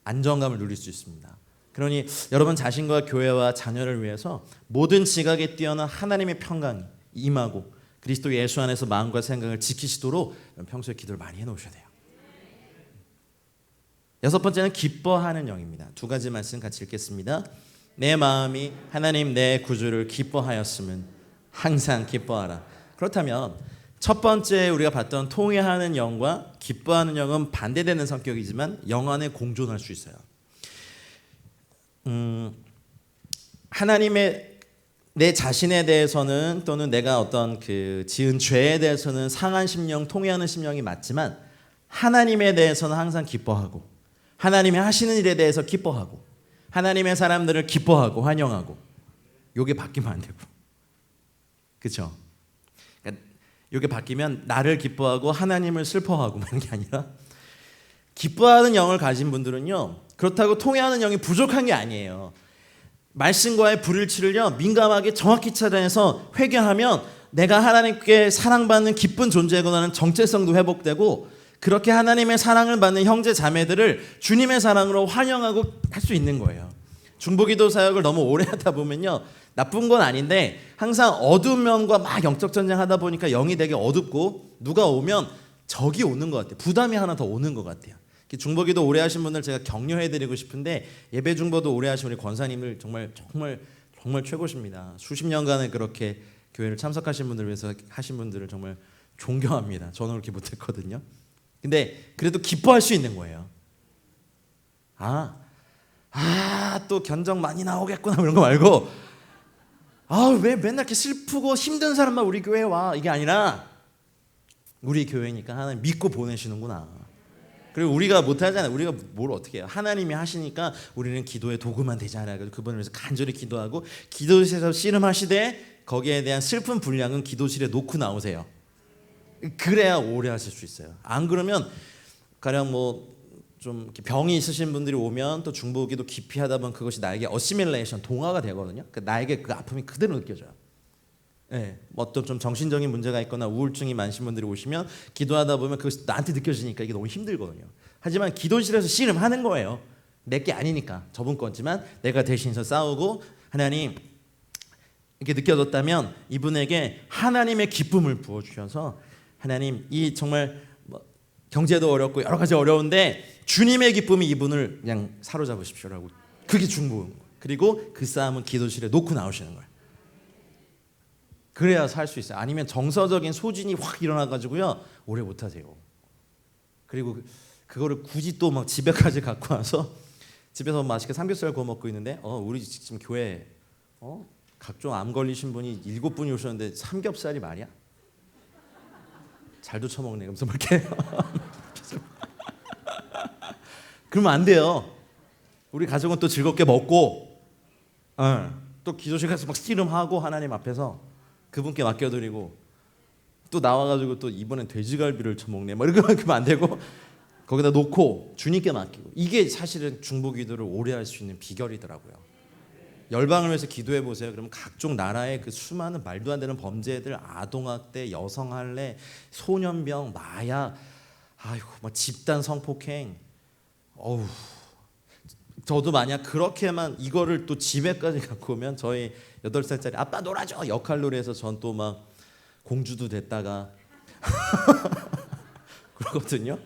안정감을 누릴 수 있습니다. 그러니 여러분 자신과 교회와 자녀를 위해서 모든 지각에 뛰어난 하나님의 평강이 임하고 그리스도 예수 안에서 마음과 생각을 지키시도록 평소에 기도를 많이 해놓으셔야 돼요. 여섯 번째는 기뻐하는 영입니다. 두 가지 말씀 같이 읽겠습니다. 내 마음이 하나님 내 구주를 기뻐하였으면 항상 기뻐하라. 그렇다면 첫 번째 우리가 봤던 통회하는 영과 기뻐하는 영은 반대되는 성격이지만 영 안에 공존할 수 있어요. 하나님의 내 자신에 대해서는 또는 내가 어떤 그 지은 죄에 대해서는 상한 심령, 통회하는 심령이 맞지만 하나님에 대해서는 항상 기뻐하고 하나님이 하시는 일에 대해서 기뻐하고 하나님의 사람들을 기뻐하고 환영하고 요게 바뀌면 안 되고 그렇죠? 그러니까 요게 바뀌면 나를 기뻐하고 하나님을 슬퍼하고 그런 게 아니라 기뻐하는 영을 가진 분들은요 그렇다고 통회하는 영이 부족한 게 아니에요. 말씀과의 불일치를요 민감하게 정확히 찾아내서 회개하면 내가 하나님께 사랑받는 기쁜 존재구나는 정체성도 회복되고 그렇게 하나님의 사랑을 받는 형제 자매들을 주님의 사랑으로 환영하고 할 수 있는 거예요. 중보기도 사역을 너무 오래 하다 보면요 나쁜 건 아닌데 항상 어두운 면과 막 영적 전쟁 하다 보니까 영이 되게 어둡고 누가 오면 적이 오는 것 같아요. 부담이 하나 더 오는 것 같아요. 중보기도 오래 하신 분들 제가 격려해드리고 싶은데 예배 중보도 오래 하신 우리 권사님을 정말 최고십니다. 수십 년간을 그렇게 교회를 참석하신 분들을 위해서 하신 분들을 정말 존경합니다. 저는 그렇게 못했거든요. 근데 그래도 기뻐할 수 있는 거예요. 또 견적 많이 나오겠구나 이런 거 말고 왜 맨날 이렇게 슬프고 힘든 사람만 우리 교회에 와 이게 아니라 우리 교회니까 하나님 믿고 보내시는구나. 그리고 우리가 못하잖아요. 우리가 뭘 어떻게 해요. 하나님이 하시니까 우리는 기도의 도구만 되잖아요. 그래서 그분을 위해서 간절히 기도하고 기도실에서 씨름하시되 거기에 대한 슬픈 분량은 기도실에 놓고 나오세요. 그래야 오래 하실 수 있어요. 안 그러면 가령 좀 병이 있으신 분들이 오면 또 중보기도 깊이 하다 보면 그것이 나에게 어시밀레이션 동화가 되거든요. 그러니까 나에게 그 아픔이 그대로 느껴져요. 어떤 좀 정신적인 문제가 있거나 우울증이 많으신 분들이 오시면 기도하다 보면 그것이 나한테 느껴지니까 이게 너무 힘들거든요. 하지만 기도실에서 씨름하는 거예요. 내게 아니니까 저분 거지만 내가 대신해서 싸우고 하나님 이렇게 느껴졌다면 이분에게 하나님의 기쁨을 부어주셔서 하나님 이 정말 경제도 어렵고 여러 가지 어려운데 주님의 기쁨이 이분을 그냥 사로잡으십시오라고 그게 중보인 거예요. 그리고 그 싸움은 기도실에 놓고 나오시는 거예요. 그래야 살 수 있어요. 아니면 정서적인 소진이 확 일어나가지고요 오래 못하세요. 그리고 그거를 굳이 또 막 집에까지 갖고 와서 집에서 맛있게 삼겹살 구워 먹고 있는데 우리 지금 교회 각종 암 걸리신 분이 7분이 오셨는데 삼겹살이 말이야? 잘도 처먹네. 그러면서 막 이렇게 그러면 안 돼요. 우리 가족은 또 즐겁게 먹고 또 기도실 가서 막 씨름하고 하나님 앞에서 그분께 맡겨드리고 또 나와가지고 또 이번엔 돼지갈비를 처먹네 막 이렇게 하면 안 되고 거기다 놓고 주님께 맡기고 이게 사실은 중보기도를 오래 할 수 있는 비결이더라고요. 열방을 위해서 기도해 보세요. 그러면 각종 나라의 그 수많은 말도 안 되는 범죄들, 아동학대, 여성할례, 소년병, 마약, 집단 성폭행, 저도 만약 그렇게만 이거를 또 집에까지 갖고 오면 저희 8살짜리 아빠 놀아줘 역할놀이해서 전 또 막 공주도 됐다가 그러거든요.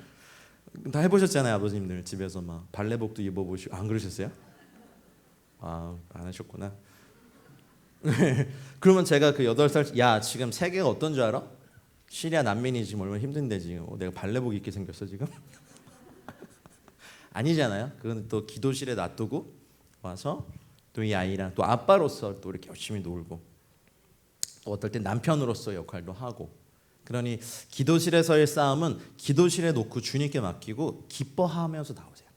다 해보셨잖아요. 아버님들 집에서 막 발레복도 입어보시고 안 그러셨어요? 안 하셨구나. 그러면 제가 그 8살 야 지금 세계가 어떤 줄 알아? 시리아 난민이 지금 얼마나 힘든데 지금 내가 발레복 입게 생겼어 지금? 아니잖아요. 그건 또 기도실에 놔두고 와서 또 이 아이랑 또 아빠로서 또 이렇게 열심히 놀고 또 어떨 땐 남편으로서 역할도 하고 그러니 기도실에서의 싸움은 기도실에 놓고 주님께 맡기고 기뻐하면서 나오세요.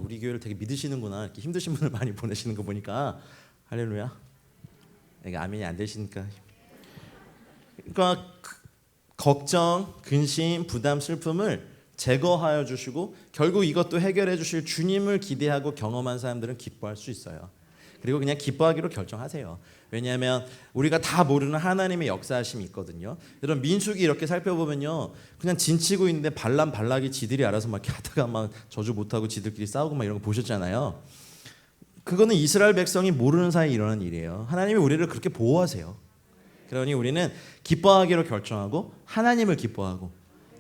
우리 교회를 되게 믿으시는구나. 이렇게 힘드신 분을 많이 보내시는 거 보니까 할렐루야. 이게 아멘이 안 되시니까. 그러니까 걱정, 근심, 부담, 슬픔을 제거하여 주시고 결국 이것도 해결해 주실 주님을 기대하고 경험한 사람들은 기뻐할 수 있어요. 그리고 그냥 기뻐하기로 결정하세요. 왜냐하면 우리가 다 모르는 하나님의 역사하심이 있거든요. 여러분 민수기 이렇게 살펴보면요, 그냥 진치고 있는데 발람 발락이 지들이 알아서 막 이렇게 하다가 막 저주 못하고 지들끼리 싸우고 막 이런 거 보셨잖아요. 그거는 이스라엘 백성이 모르는 사이에 일어난 일이에요. 하나님이 우리를 그렇게 보호하세요. 그러니 우리는 기뻐하기로 결정하고 하나님을 기뻐하고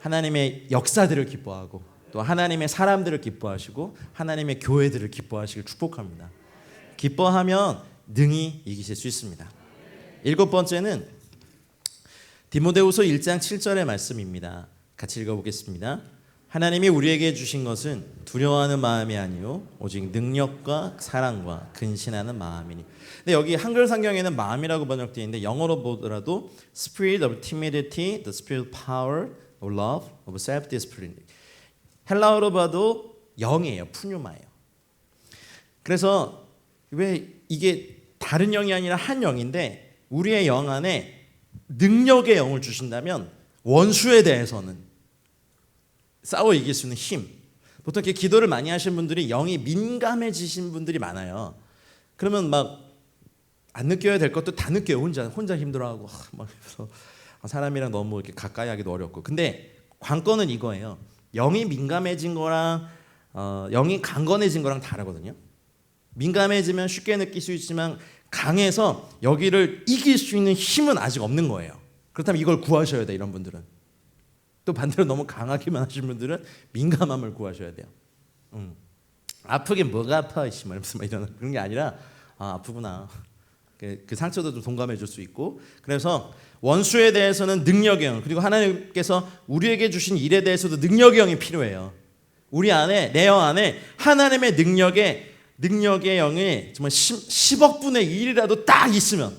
하나님의 역사들을 기뻐하고 또 하나님의 사람들을 기뻐하시고 하나님의 교회들을 기뻐하시길 축복합니다. 기뻐하면 능히 이기실 수 있습니다. 7번째는 디모데후서 1장 7절의 말씀입니다. 같이 읽어보겠습니다. 하나님이 우리에게 주신 것은 두려워하는 마음이 아니요 오직 능력과 사랑과 근신하는 마음이니. 근데 여기 한글 성경에는 마음이라고 번역되어 있는데 영어로 보더라도 Spirit of timidity, the spirit of power, of love, of self-discipline. 헬라어로 봐도 영이에요. 푸뉴마예요. 그래서 왜 이게 다른 영이 아니라 한 영인데 우리의 영 안에 능력의 영을 주신다면 원수에 대해서는 싸워 이길 수 있는 힘. 보통 이렇게 기도를 많이 하시는 분들이 영이 민감해지신 분들이 많아요. 그러면 막 안 느껴야 될 것도 다 느껴요. 혼자 힘들어하고 막 그래서 사람이랑 너무 이렇게 가까이 하기도 어렵고. 근데 관건은 이거예요. 영이 민감해진 거랑 영이 강건해진 거랑 다르거든요. 민감해지면 쉽게 느낄 수 있지만 강해서 여기를 이길 수 있는 힘은 아직 없는 거예요. 그렇다면 이걸 구하셔야 돼. 이런 분들은. 또 반대로 너무 강하게만 하시는 분들은 민감함을 구하셔야 돼요. 아프긴 뭐가 아파 이러면서 이런 그런 게 아니라 아프구나. 그 상처도 좀 동감해 줄 수 있고. 그래서 원수에 대해서는 능력의 영, 그리고 하나님께서 우리에게 주신 일에 대해서도 능력의 영이 필요해요. 우리 안에 내 영 안에 하나님의 능력의 영이 정말 10억 분의 1이라도 딱 있으면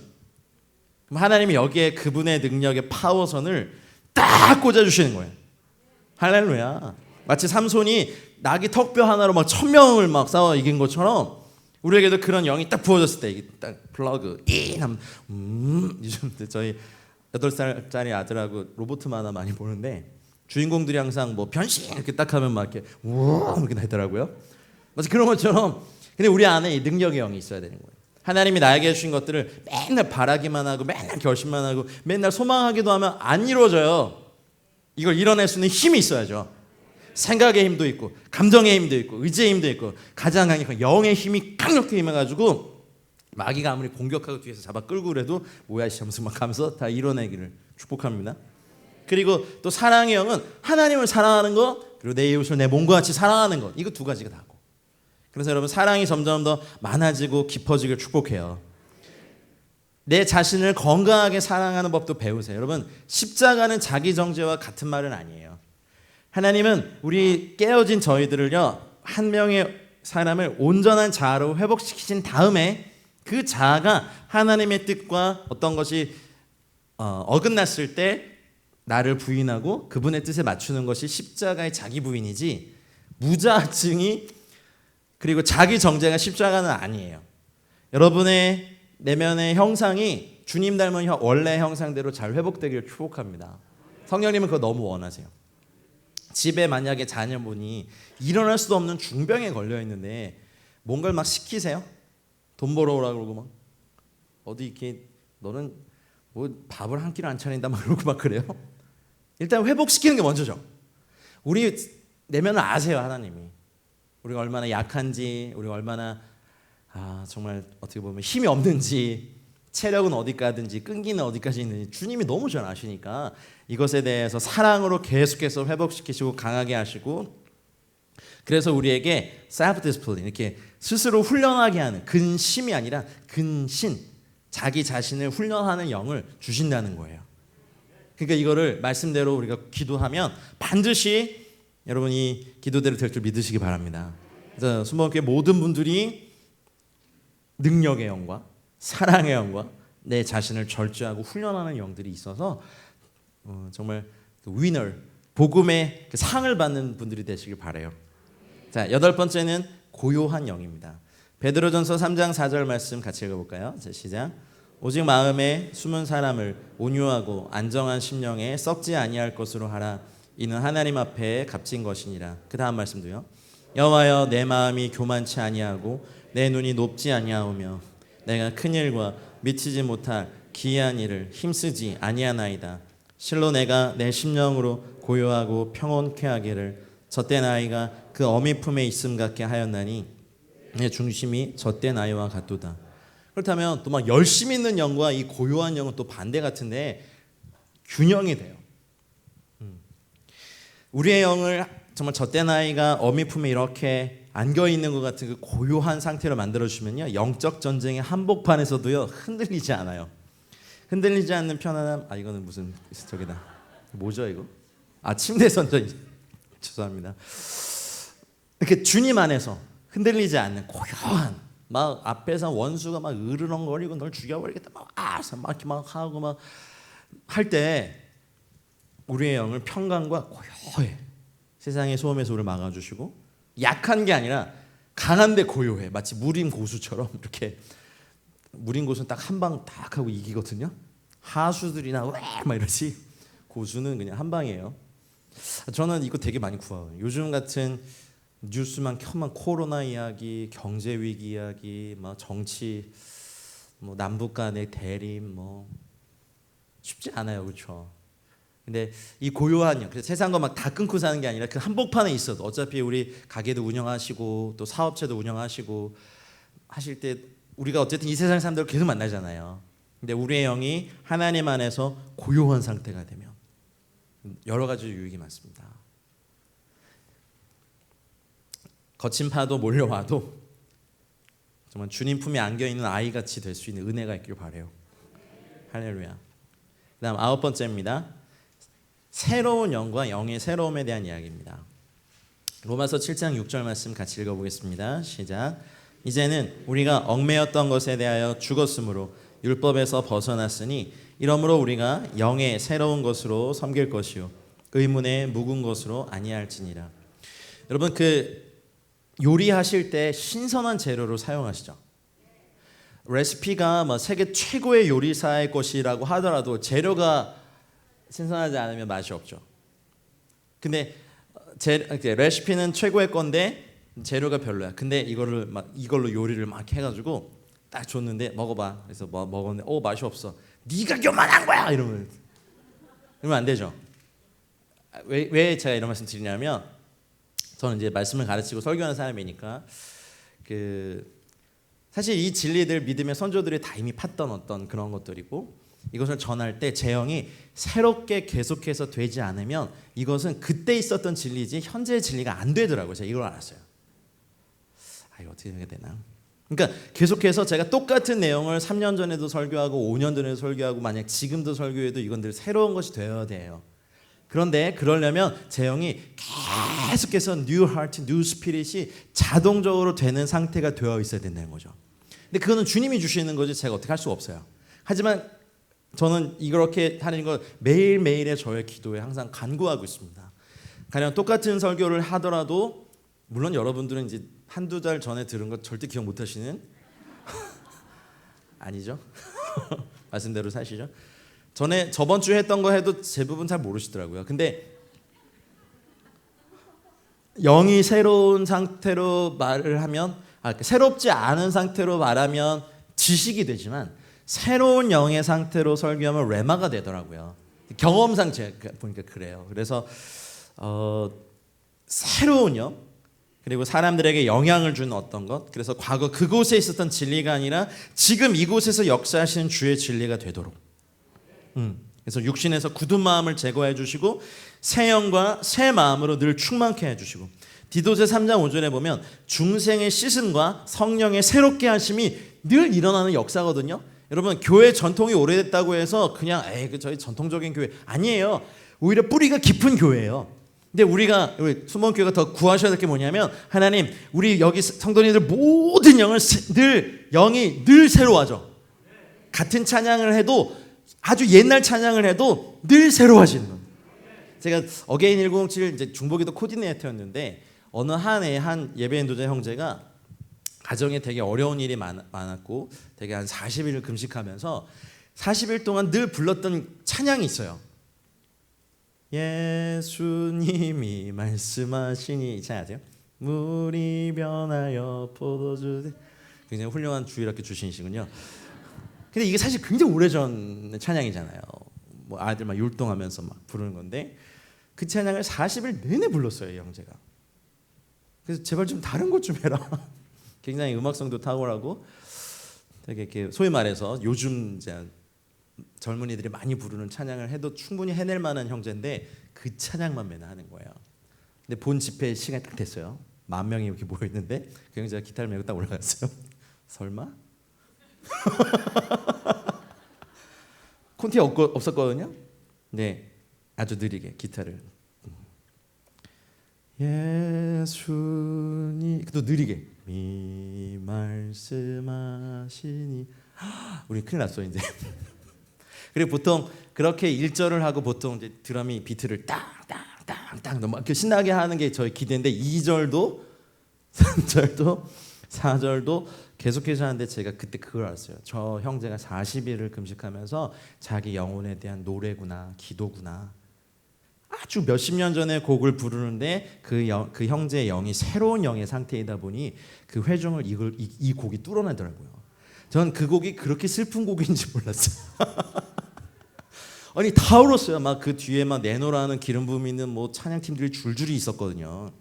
그럼 하나님이 여기에 그분의 능력의 파워선을 딱 꽂아주시는 거예요. 할렐루야. 마치 삼손이 나귀 턱뼈 하나로 막 1000명을 막 싸워 이긴 것처럼 우리에게도 그런 영이 딱 부어졌을 때 이게 딱 플러그 하면 요즘 저희 8살짜리 아들하고 로봇 만화 많이 보는데 주인공들이 항상 뭐 변신 이렇게 딱 하면 막 이렇게 우와 이렇게 나더라고요. 마치 그런 것처럼 근데 우리 안에 이 능력의 영이 있어야 되는 거예요. 하나님이 나에게 주신 것들을 맨날 바라기만 하고 맨날 결심만 하고 맨날 소망하기도 하면 안 이루어져요. 이걸 이뤄낼 수 있는 힘이 있어야죠. 생각의 힘도 있고 감정의 힘도 있고 의지의 힘도 있고 가장 강력한 영의 힘이 강력하게 임해가지고 마귀가 아무리 공격하고 뒤에서 잡아 끌고 그래도 뭐야 시험수 막 하면서 다 이뤄내기를 축복합니다. 그리고 또 사랑의 영은 하나님을 사랑하는 것 그리고 내 이웃을 내 몸과 같이 사랑하는 것 이거 두 가지가 다고. 그래서 여러분 사랑이 점점 더 많아지고 깊어지길 축복해요. 내 자신을 건강하게 사랑하는 법도 배우세요. 여러분 십자가는 자기 정죄와 같은 말은 아니에요. 하나님은 우리 깨어진 저희들을요 한 명의 사람을 온전한 자아로 회복시키신 다음에 그 자아가 하나님의 뜻과 어떤 것이 어긋났을 때 나를 부인하고 그분의 뜻에 맞추는 것이 십자가의 자기 부인이지 무자증이 그리고 자기 정죄가 십자가는 아니에요. 여러분의 내면의 형상이 주님 닮은 원래 형상대로 잘 회복되기를 축복합니다. 성령님은 그거 너무 원하세요. 집에 만약에 자녀분이 일어날 수도 없는 중병에 걸려 있는데 뭔가를 막 시키세요. 돈 벌어오라고 그러고 막 어디 이렇게 너는 뭐 밥을 한 끼를 안 차린다 막 그러고 막 그래요. 일단 회복시키는 게 먼저죠. 우리 내면을 아세요. 하나님이 우리가 얼마나 약한지 우리가 얼마나 정말 어떻게 보면 힘이 없는지 체력은 어디까지인지 끈기는 어디까지 있는지 주님이 너무 잘 아시니까 이것에 대해서 사랑으로 계속해서 회복시키시고 강하게 하시고 그래서 우리에게 self discipline 이렇게 스스로 훈련하게 하는 근심이 아니라 근신 자기 자신을 훈련하는 영을 주신다는 거예요. 그러니까 이거를 말씀대로 우리가 기도하면 반드시 여러분이 기도대로 될 줄 믿으시기 바랍니다. 그래서 순복음교회 모든 분들이 능력의 영과 사랑의 영과 내 자신을 절제하고 훈련하는 영들이 있어서 정말 위너 복음의 상을 받는 분들이 되시길 바라요. 자, 8번째는 고요한 영입니다. 베드로전서 3장 4절 말씀 같이 읽어볼까요? 자, 시작. 오직 마음에 숨은 사람을 온유하고 안정한 심령에 썩지 아니할 것으로 하라. 이는 하나님 앞에 값진 것이니라. 그 다음 말씀도요. 여호와여 내 마음이 교만치 아니하고 내 눈이 높지 아니하오며 내가 큰 일과 미치지 못할 기이한 일을 힘쓰지 아니하나이다. 실로 내가 내 심령으로 고요하고 평온케 하기를 젖된 아이가 그 어미 품에 있음 같게 하였나니 내 중심이 젖된 아이와 같도다. 그렇다면 또 막 열심히 있는 영과 이 고요한 영은 또 반대 같은데 균형이 돼요. 우리의 영을 정말 젖된 아이가 어미 품에 이렇게 안겨 있는 것 같은 그 고요한 상태로 만들어 주면요, 영적 전쟁의 한복판에서도요 흔들리지 않아요. 흔들리지 않는 편안함. 이거는 무슨 저기다. 뭐죠 이거? 침대 선전. 죄송합니다. 이렇게 주님 안에서 흔들리지 않는 고요한, 막 앞에서 원수가 막 으르렁거리고 널 죽여버리겠다 막 이렇게 막 하고 막 할 때 우리의 영을 평강과 고요해. 세상의 소음에서 우리를 막아주시고, 약한 게 아니라 강한데 고요해. 마치 무림 고수처럼. 이렇게 무림 고수는 딱 한 방 딱 하고 이기거든요. 하수들이나 막 이러지, 고수는 그냥 한 방이에요. 저는 이거 되게 많이 구하거든요. 요즘 같은 뉴스만 켜면 코로나 이야기, 경제 위기 이야기, 막 정치, 뭐 남북 간의 대립, 뭐 쉽지 않아요, 그렇죠? 근데 이 고요한 영, 그래서 세상과 막 다 끊고 사는 게 아니라 그 한복판에 있어도, 어차피 우리 가게도 운영하시고 또 사업체도 운영하시고 하실 때 우리가 어쨌든 이 세상 사람들을 계속 만나잖아요. 근데 우리의 영이 하나님 안에서 고요한 상태가 되면 여러 가지 유익이 많습니다. 거친 파도 몰려와도 정말 주님 품에 안겨있는 아이같이 될 수 있는 은혜가 있길 바라요. 할렐루야. 그 다음 9번째입니다. 새로운 영과 영의 새로움에 대한 이야기입니다. 로마서 7장 6절 말씀 같이 읽어보겠습니다. 시작. 이제는 우리가 얽매였던 것에 대하여 죽었으므로 율법에서 벗어났으니 이러므로 우리가 영의 새로운 것으로 섬길 것이요 의문의 묵은 것으로 아니할지니라. 여러분, 그 요리하실 때 신선한 재료로 사용하시죠. 레시피가 뭐 세계 최고의 요리사의 것이라고 하더라도 재료가 신선하지 않으면 맛이 없죠. 근데 레시피는 최고의 건데 재료가 별로야. 근데 이걸로 요리를 막 해가지고 딱 줬는데 먹어봐. 그래서 먹었는데 맛이 없어. 네가 교만한 거야 이러면 안 되죠. 왜 제가 이런 말씀 드리냐면, 저는 이제 말씀을 가르치고 설교하는 사람이니까 사실 이 진리들 믿음의 선조들이 다 이미 팠던 어떤 그런 것들이고, 이것을 전할 때 제 영이 새롭게 계속해서 되지 않으면 이것은 그때 있었던 진리지 현재의 진리가 안 되더라고요. 제가 이걸 알았어요. 이거 어떻게 해야 되나? 그러니까 계속해서 제가 똑같은 내용을 3년 전에도 설교하고 5년 전에도 설교하고 만약 지금도 설교해도 이건들 새로운 것이 되어야 돼요. 그런데 그러려면 제 영이 계속해서 new heart, new spirit이 자동적으로 되는 상태가 되어 있어야 된다는 거죠. 근데 그거는 주님이 주시는 거지 제가 어떻게 할 수가 없어요. 하지만 저는 이렇게 하는 걸 매일매일의 저의 기도에 항상 간구하고 있습니다. 가령 똑같은 설교를 하더라도, 물론 여러분들은 이제 한두 달 전에 들은 거 절대 기억 못 하시는 아니죠? 말씀대로 사시죠? 저번 주에 했던 거 해도 대부분 잘 모르시더라고요. 근데 영이 새로운 상태로 말을 하면, 새롭지 않은 상태로 말하면 지식이 되지만 새로운 영의 상태로 설교하면 레마가 되더라고요. 경험상 제가 보니까 그래요. 그래서 새로운 영, 그리고 사람들에게 영향을 주는 어떤 것, 그래서 과거 그곳에 있었던 진리가 아니라 지금 이곳에서 역사하시는 주의 진리가 되도록, 그래서 육신에서 굳은 마음을 제거해 주시고 새 영과 새 마음으로 늘 충만케 해주시고, 디도서 3장 5절에 보면 중생의 씻음과 성령의 새롭게 하심이 늘 일어나는 역사거든요. 여러분, 교회 전통이 오래됐다고 해서 그냥 저희 전통적인 교회 아니에요. 오히려 뿌리가 깊은 교회예요. 근데 우리 수목교회가 더 구하셔야 될 게 뭐냐면, 하나님, 우리 여기 성도님들 모든 영이 늘 새로워져. 같은 찬양을 해도, 아주 옛날 찬양을 해도 늘 새로워지는 거예요. 제가 어게인 1907 이제 중보기도 코디네이터였는데, 어느 한 예배 인도자 형제가 가정에 되게 어려운 일이 많았고 되게 한 40일을 금식하면서 40일 동안 늘 불렀던 찬양이 있어요. 예수님이 말씀하시니 이 찬양 아세요? 물이 변하여 포도주. 굉장히 훌륭한 주일학교 출신이시군요. 근데 이게 사실 굉장히 오래전 찬양이잖아요. 뭐 아이들 막 율동하면서 막 부르는 건데 그 찬양을 40일 내내 불렀어요, 형제가. 그래서 제발 좀 다른 것 좀 해라. 굉장히 음악성도 탁월하고 되게 이렇게 소위 말해서 요즘 이제 젊은이들이 많이 부르는 찬양을 해도 충분히 해낼 만한 형제인데 그 찬양만 맨날 하는 거예요. 근데 본 집회 시간이 딱 됐어요. 10,000명이 이렇게 모여 있는데 그 형제가 기타를 메고 딱 올라갔어요. 설마? 콘티 없었거든요. 네, 아주 느리게 기타를. 예수님, 또 느리게. 미 말씀하시니. 우리 큰일 났어 이제. 그리고 보통 그렇게 1절을 하고 보통 이제 드럼이 비트를 땅땅땅땅 너무 이렇게 신나게 하는 게 저희 기대인데 2절도 3절도 4절도 계속해서 하는데 제가 그때 그걸 알았어요. 저 형제가 40일을 금식하면서 자기 영혼에 대한 노래구나, 기도구나. 아주 몇십 년 전에 곡을 부르는데 그 형제의 영이 새로운 영의 상태이다 보니 그 회중을 이 곡이 뚫어내더라고요. 전 그 곡이 그렇게 슬픈 곡인지 몰랐어요. 아니 다 울었어요. 막 그 뒤에 막 내노라는 기름 부음 있는 뭐 찬양팀들이 줄줄이 있었거든요.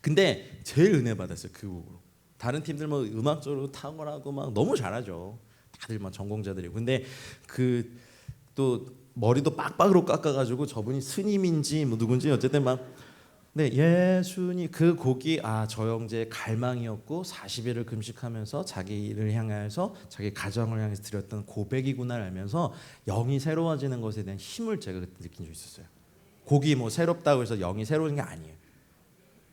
근데 제일 은혜 받았어요, 그 곡으로. 다른 팀들 뭐 음악적으로 탁월하고 막 너무 잘하죠. 다들 막 전공자들이고. 근데 그 또 머리도 빡빡으로 깎아가지고 저분이 스님인지 뭐 누군지 어쨌든 막 네, 예수님 그 곡이 저 형제의 갈망이었고 40일을 금식하면서 자기를 향해서 자기 가정을 향해서 드렸던 고백이구나를 알면서 영이 새로워지는 것에 대한 힘을 제가 그때 느낀 적이 있었어요. 곡이 뭐 새롭다고 해서 영이 새로운 게 아니에요.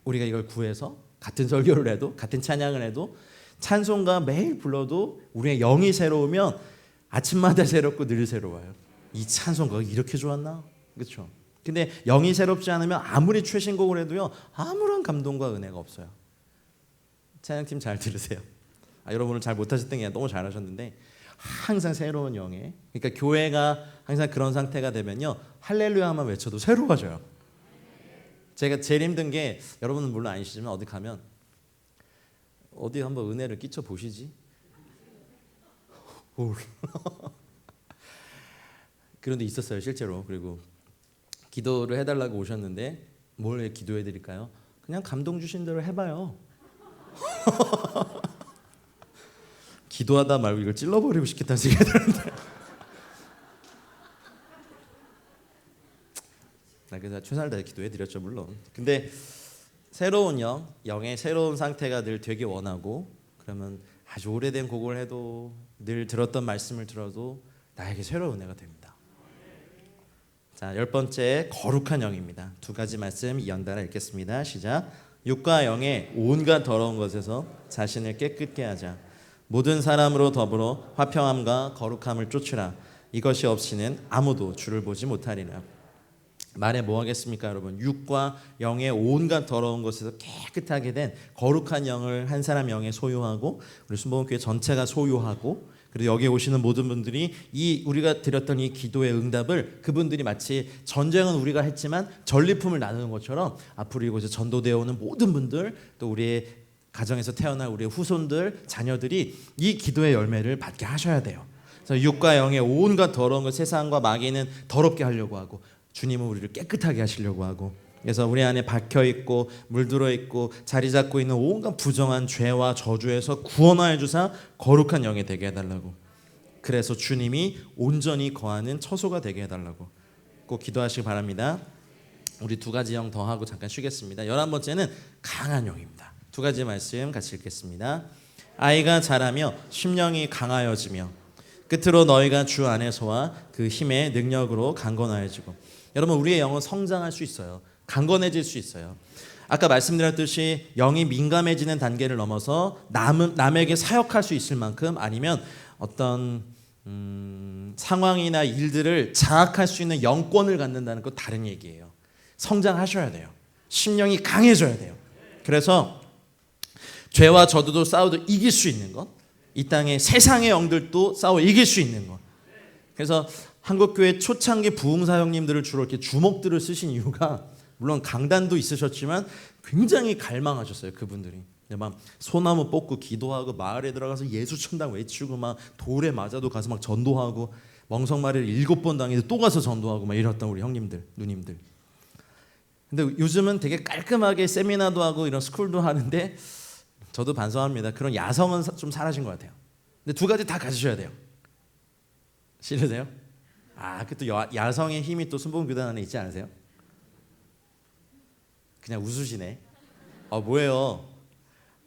우리가 이걸 구해서 같은 설교를 해도 같은 찬양을 해도 찬송가 매일 불러도 우리의 영이 새로우면 아침마다 새롭고 늘 새로워요. 이 찬송가가 이렇게 좋았나? 그렇죠? 근데 영이 새롭지 않으면 아무리 최신곡을 해도요 아무런 감동과 은혜가 없어요. 찬양팀 잘 들으세요. 여러분은 잘 못하셨던 게 너무 잘하셨는데 항상 새로운 영에, 그러니까 교회가 항상 그런 상태가 되면요 할렐루야만 외쳐도 새로워져요. 제가 제일 힘든 게 여러분은 물론 아니시지만 어디 가면 어디 한번 은혜를 끼쳐 보시지. 그런 데 있었어요 실제로. 그리고 기도를 해달라고 오셨는데 뭘 기도해 드릴까요? 그냥 감동 주신 대로 해봐요. 기도하다 말고 이걸 찔러버리고 싶겠다는 생각이 드는데 그래서 최선을 다해 기도해 드렸죠 물론. 근데 새로운 영의 새로운 상태가 늘 되기 원하고, 그러면 아주 오래된 곡을 해도 늘 들었던 말씀을 들어도 나에게 새로운 은혜가 됩니다. 자, 10번째 거룩한 영입니다. 두 가지 말씀 연달아 읽겠습니다. 시작. 육과 영의 온갖 더러운 것에서 자신을 깨끗게 하자. 모든 사람으로 더불어 화평함과 거룩함을 쫓으라. 이것이 없이는 아무도 주를 보지 못하리라. 말해 뭐 하겠습니까 여러분? 육과 영의 온갖 더러운 것에서 깨끗하게 된 거룩한 영을 한 사람 영에 소유하고 우리 순복음교회 전체가 소유하고, 그리고 여기에 오시는 모든 분들이 이 우리가 드렸던 이 기도의 응답을 그분들이 마치 전쟁은 우리가 했지만 전리품을 나누는 것처럼 앞으로 이곳에 전도되어 오는 모든 분들, 또 우리의 가정에서 태어날 우리의 후손들, 자녀들이 이 기도의 열매를 받게 하셔야 돼요. 그래서 육과 영의 온갖 더러운 것, 세상과 마귀는 더럽게 하려고 하고 주님은 우리를 깨끗하게 하시려고 하고, 그래서 우리 안에 박혀있고 물들어 있고 자리 잡고 있는 온갖 부정한 죄와 저주에서 구원하여 주사 거룩한 영이 되게 해달라고. 그래서 주님이 온전히 거하는 처소가 되게 해달라고 꼭 기도하시기 바랍니다. 우리 두 가지 영 더 하고 잠깐 쉬겠습니다. 11번째는 강한 영입니다. 두 가지 말씀 같이 읽겠습니다. 아이가 자라며 심령이 강하여지며 끝으로 너희가 주 안에서와 그 힘의 능력으로 강건하여지고. 여러분 우리의 영은 성장할 수 있어요. 강건해질 수 있어요. 아까 말씀드렸듯이 영이 민감해지는 단계를 넘어서 남에게 사역할 수 있을 만큼, 아니면 어떤 상황이나 일들을 장악할 수 있는 영권을 갖는다는 건 다른 얘기예요. 성장하셔야 돼요. 심령이 강해져야 돼요. 그래서 죄와 저주도 싸워도 이길 수 있는 것, 이 땅의 세상의 영들도 싸워 이길 수 있는 것. 그래서 한국교회 초창기 부흥사 형님들을 주로 이렇게 주목들을 쓰신 이유가, 물론 강단도 있으셨지만 굉장히 갈망하셨어요. 그분들이 막 소나무 뽑고 기도하고 마을에 들어가서 예수 천당 외치고 막 돌에 맞아도 가서 막 전도하고 멍석마리를 7번 당해도 또 가서 전도하고 막 이랬던 우리 형님들 누님들. 근데 요즘은 되게 깔끔하게 세미나도 하고 이런 스쿨도 하는데, 저도 반성합니다. 그런 야성은 좀 사라진 것 같아요. 근데 두 가지 다 가지셔야 돼요. 싫으세요? 그 또 야성의 힘이 또 순복음교단 안에 있지 않으세요? 그냥 웃으시네. 뭐예요?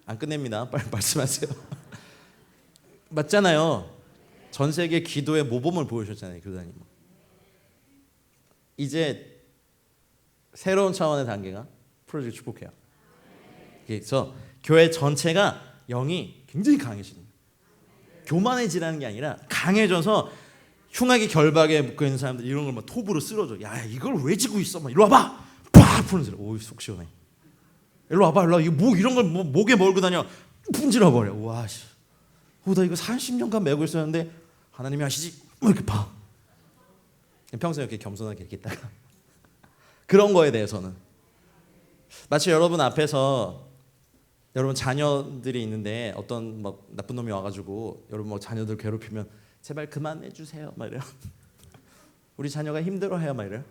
안 끝냅니다. 빨리 말씀하세요. 맞잖아요. 전 세계 기도의 모범을 보여주셨잖아요, 교단님. 이제 새로운 차원의 단계가 프로젝트 축복해요. 그래서 교회 전체가 영이 굉장히 강해지는, 교만해지라는 게 아니라 강해져서 흉하게 결박에 묶여 있는 사람들 이런 걸 막 톱으로 쓸어줘. 야, 이걸 왜 지고 있어? 막 이리 와봐. 팍 푸는 소리. 오이 속 시원해. 일로 와봐, 일로 와. 이거 목 이런 걸 목에 몰고 다녀. 분질러 버려. 와, 씨. 나 이거 40년간 메고 있었는데 하나님이 하시지. 뭐 이렇게 봐. 평소에 이렇게 겸손하게 이렇게 있다가 그런 거에 대해서는 마치 여러분 앞에서 여러분 자녀들이 있는데 어떤 막 나쁜 놈이 와가지고 여러분 뭐 자녀들 괴롭히면 제발 그만해 주세요 막 이래요. 우리 자녀가 힘들어해요 막 이래요.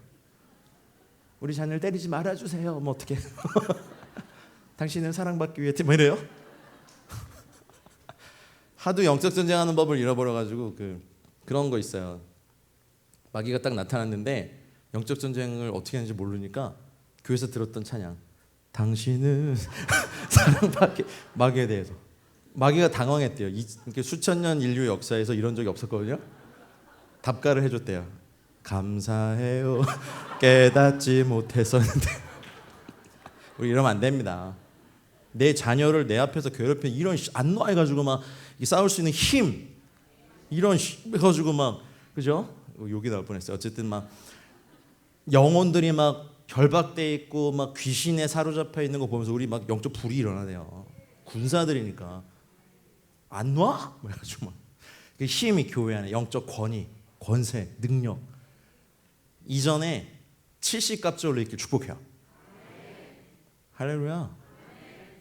우리 자녀를 때리지 말아주세요. 뭐 어떻게? 당신은 사랑받기 위해 뭐 이래요. 하도 영적 전쟁하는 법을 잃어버려가지고 그런 거 있어요. 마귀가 딱 나타났는데 영적 전쟁을 어떻게 하는지 모르니까 교회에서 들었던 찬양, 당신은 사랑받기, 마귀에 대해서 마귀가 당황했대요. 수천 년 인류 역사에서 이런 적이 없었거든요. 답가를 해줬대요. 감사해요. 깨닫지 못했었는데. 우리 이러면 안 됩니다. 내 자녀를 내 앞에서 괴롭히는 이런 안 놔해가지고 막 싸울 수 있는 힘, 이런 해가지고 막, 그죠? 욕이 나올 뻔했어요. 어쨌든 막 영혼들이 막 결박돼 있고 막 귀신에 사로잡혀 있는 거 보면서 우리 막 영적 불이 일어나네요. 군사들이니까 안 놔? 그래가지고 막 힘이 교회 안에 영적 권위, 권세, 능력 이전에 70갑절로 이렇게 축복해요. 할렐루야.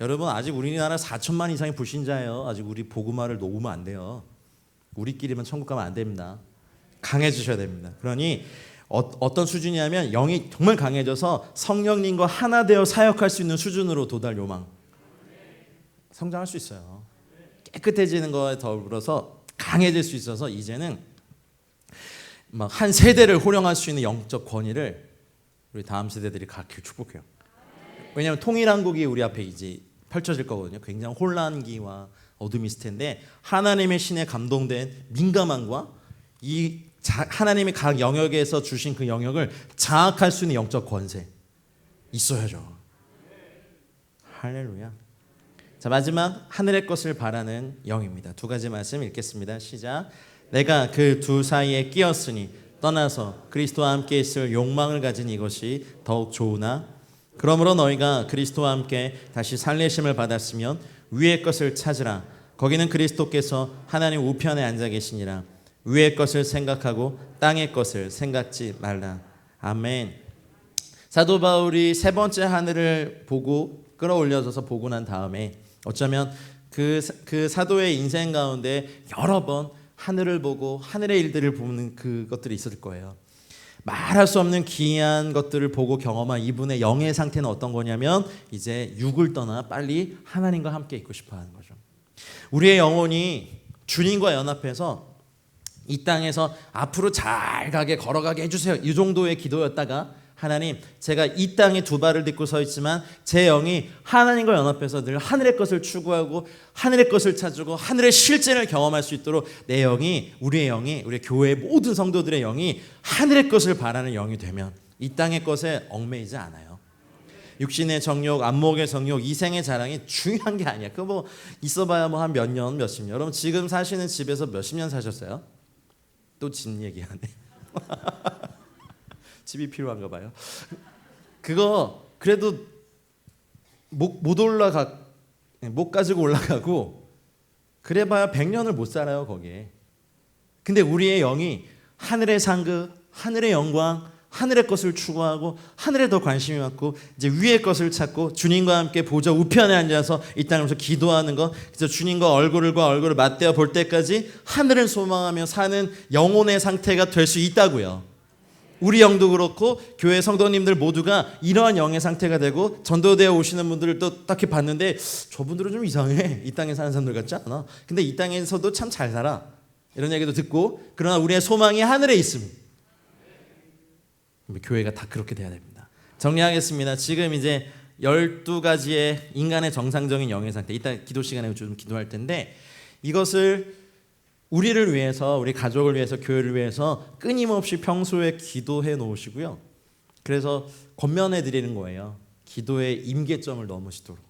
여러분 아직 우리나라 4천만 이상의 불신자예요. 아직 우리 복음화를 놓으면 안 돼요. 우리끼리만 천국 가면 안 됩니다. 강해지셔야 됩니다. 그러니 어떤 수준이냐면 영이 정말 강해져서 성령님과 하나 되어 사역할 수 있는 수준으로 도달 요망. 성장할 수 있어요. 깨끗해지는 거에 더불어서 강해질 수 있어서 이제는 막 한 세대를 호령할 수 있는 영적 권위를 우리 다음 세대들이 갖길 축복해요. 왜냐하면 통일한국이 우리 앞에 이제 펼쳐질 거거든요. 굉장히 혼란기와 어둠이 있을 텐데 하나님의 신에 감동된 민감함과 이 하나님이 각 영역에서 주신 그 영역을 장악할 수 있는 영적 권세 있어야죠. 할렐루야. 자, 마지막 하늘의 것을 바라는 영입니다. 두 가지 말씀 읽겠습니다. 시작. 내가 그 두 사이에 끼었으니 떠나서 그리스도와 함께 있을 욕망을 가진 이것이 더욱 좋으나 그러므로 너희가 그리스도와 함께 다시 살리심을 받았으면 위의 것을 찾으라. 거기는 그리스도께서 하나님 우편에 앉아 계시니라. 위의 것을 생각하고 땅의 것을 생각지 말라. 아멘. 사도 바울이 세 번째 하늘을 보고 끌어올려져서 보고 난 다음에 어쩌면 그 사도의 인생 가운데 여러 번 하늘을 보고 하늘의 일들을 보는 그것들이 있을 거예요. 말할 수 없는 기이한 것들을 보고 경험한 이분의 영의 상태는 어떤 거냐면 이제 육을 떠나 빨리 하나님과 함께 있고 싶어 하는 거죠. 우리의 영혼이 주님과 연합해서 이 땅에서 앞으로 잘 가게 걸어가게 해주세요. 이 정도의 기도였다가 하나님, 제가 이 땅에 두 발을 딛고 서 있지만 제 영이 하나님과 연합해서 늘 하늘의 것을 추구하고 하늘의 것을 찾고 하늘의 실제를 경험할 수 있도록 내 영이, 우리의 영이, 우리 교회의 모든 성도들의 영이 하늘의 것을 바라는 영이 되면 이 땅의 것에 얽매이지 않아요. 육신의 정욕, 안목의 정욕, 이생의 자랑이 중요한 게 아니야. 그거 뭐 있어봐야 뭐 한 몇 년, 몇십 년. 여러분 지금 사시는 집에서 몇십 년 사셨어요? 또 집 얘기하네. 집이 필요한가 봐요. 그거 그래도 못 올라가 못 가지고 올라가고 그래봐야 100년을 못 살아요 거기에. 근데 우리의 영이 하늘의 상급, 하늘의 영광, 하늘의 것을 추구하고 하늘에 더 관심이 많고 이제 위의 것을 찾고 주님과 함께 보좌 우편에 앉아서 이 땅에서 기도하는 것, 그래서 주님과 얼굴과 얼굴을 맞대어 볼 때까지 하늘을 소망하며 사는 영혼의 상태가 될 수 있다고요. 우리 영도 그렇고 교회 성도님들 모두가 이러한 영의 상태가 되고 전도대에 오시는 분들을 또 딱히 봤는데 저분들은 좀 이상해. 이 땅에 사는 사람들 같지 않아. 근데 이 땅에서도 참 잘 살아. 이런 얘기도 듣고 그러나 우리의 소망이 하늘에 있습니다. 교회가 다 그렇게 돼야 됩니다. 정리하겠습니다. 지금 이제 12가지의 인간의 정상적인 영의 상태, 이따 기도 시간에 좀 기도할 텐데 이것을 우리를 위해서, 우리 가족을 위해서, 교회를 위해서 끊임없이 평소에 기도해 놓으시고요. 그래서 권면해 드리는 거예요. 기도의 임계점을 넘으시도록.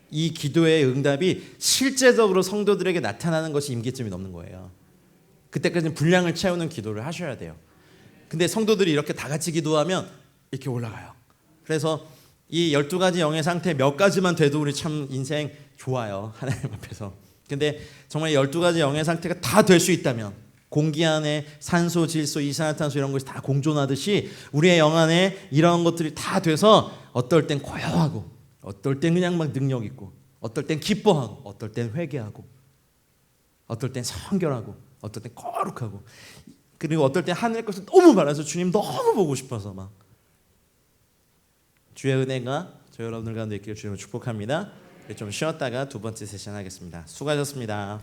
이 기도의 응답이 실제적으로 성도들에게 나타나는 것이 임계점이 넘는 거예요. 그때까지는 분량을 채우는 기도를 하셔야 돼요. 근데 성도들이 이렇게 다 같이 기도하면 이렇게 올라가요. 그래서 이 12가지 영의 상태 몇 가지만 돼도 우리 참 인생 좋아요. 하나님 앞에서. 근데 정말 12가지 영의 상태가 다 될 수 있다면 공기 안에 산소, 질소, 이산화탄소 이런 것이 다 공존하듯이 우리의 영 안에 이런 것들이 다 돼서 어떨 땐 고요하고 어떨 땐 그냥 막 능력 있고 어떨 땐 기뻐하고 어떨 땐 회개하고 어떨 땐 성결하고 어떨 땐 거룩하고 그리고 어떨 땐 하늘의 것을 너무 바라서 주님 너무 보고 싶어서 막 주의 은혜가 저희 여러분들 가운데 있기를 주님을 축복합니다. 좀 쉬었다가 두 번째 세션 하겠습니다. 수고하셨습니다.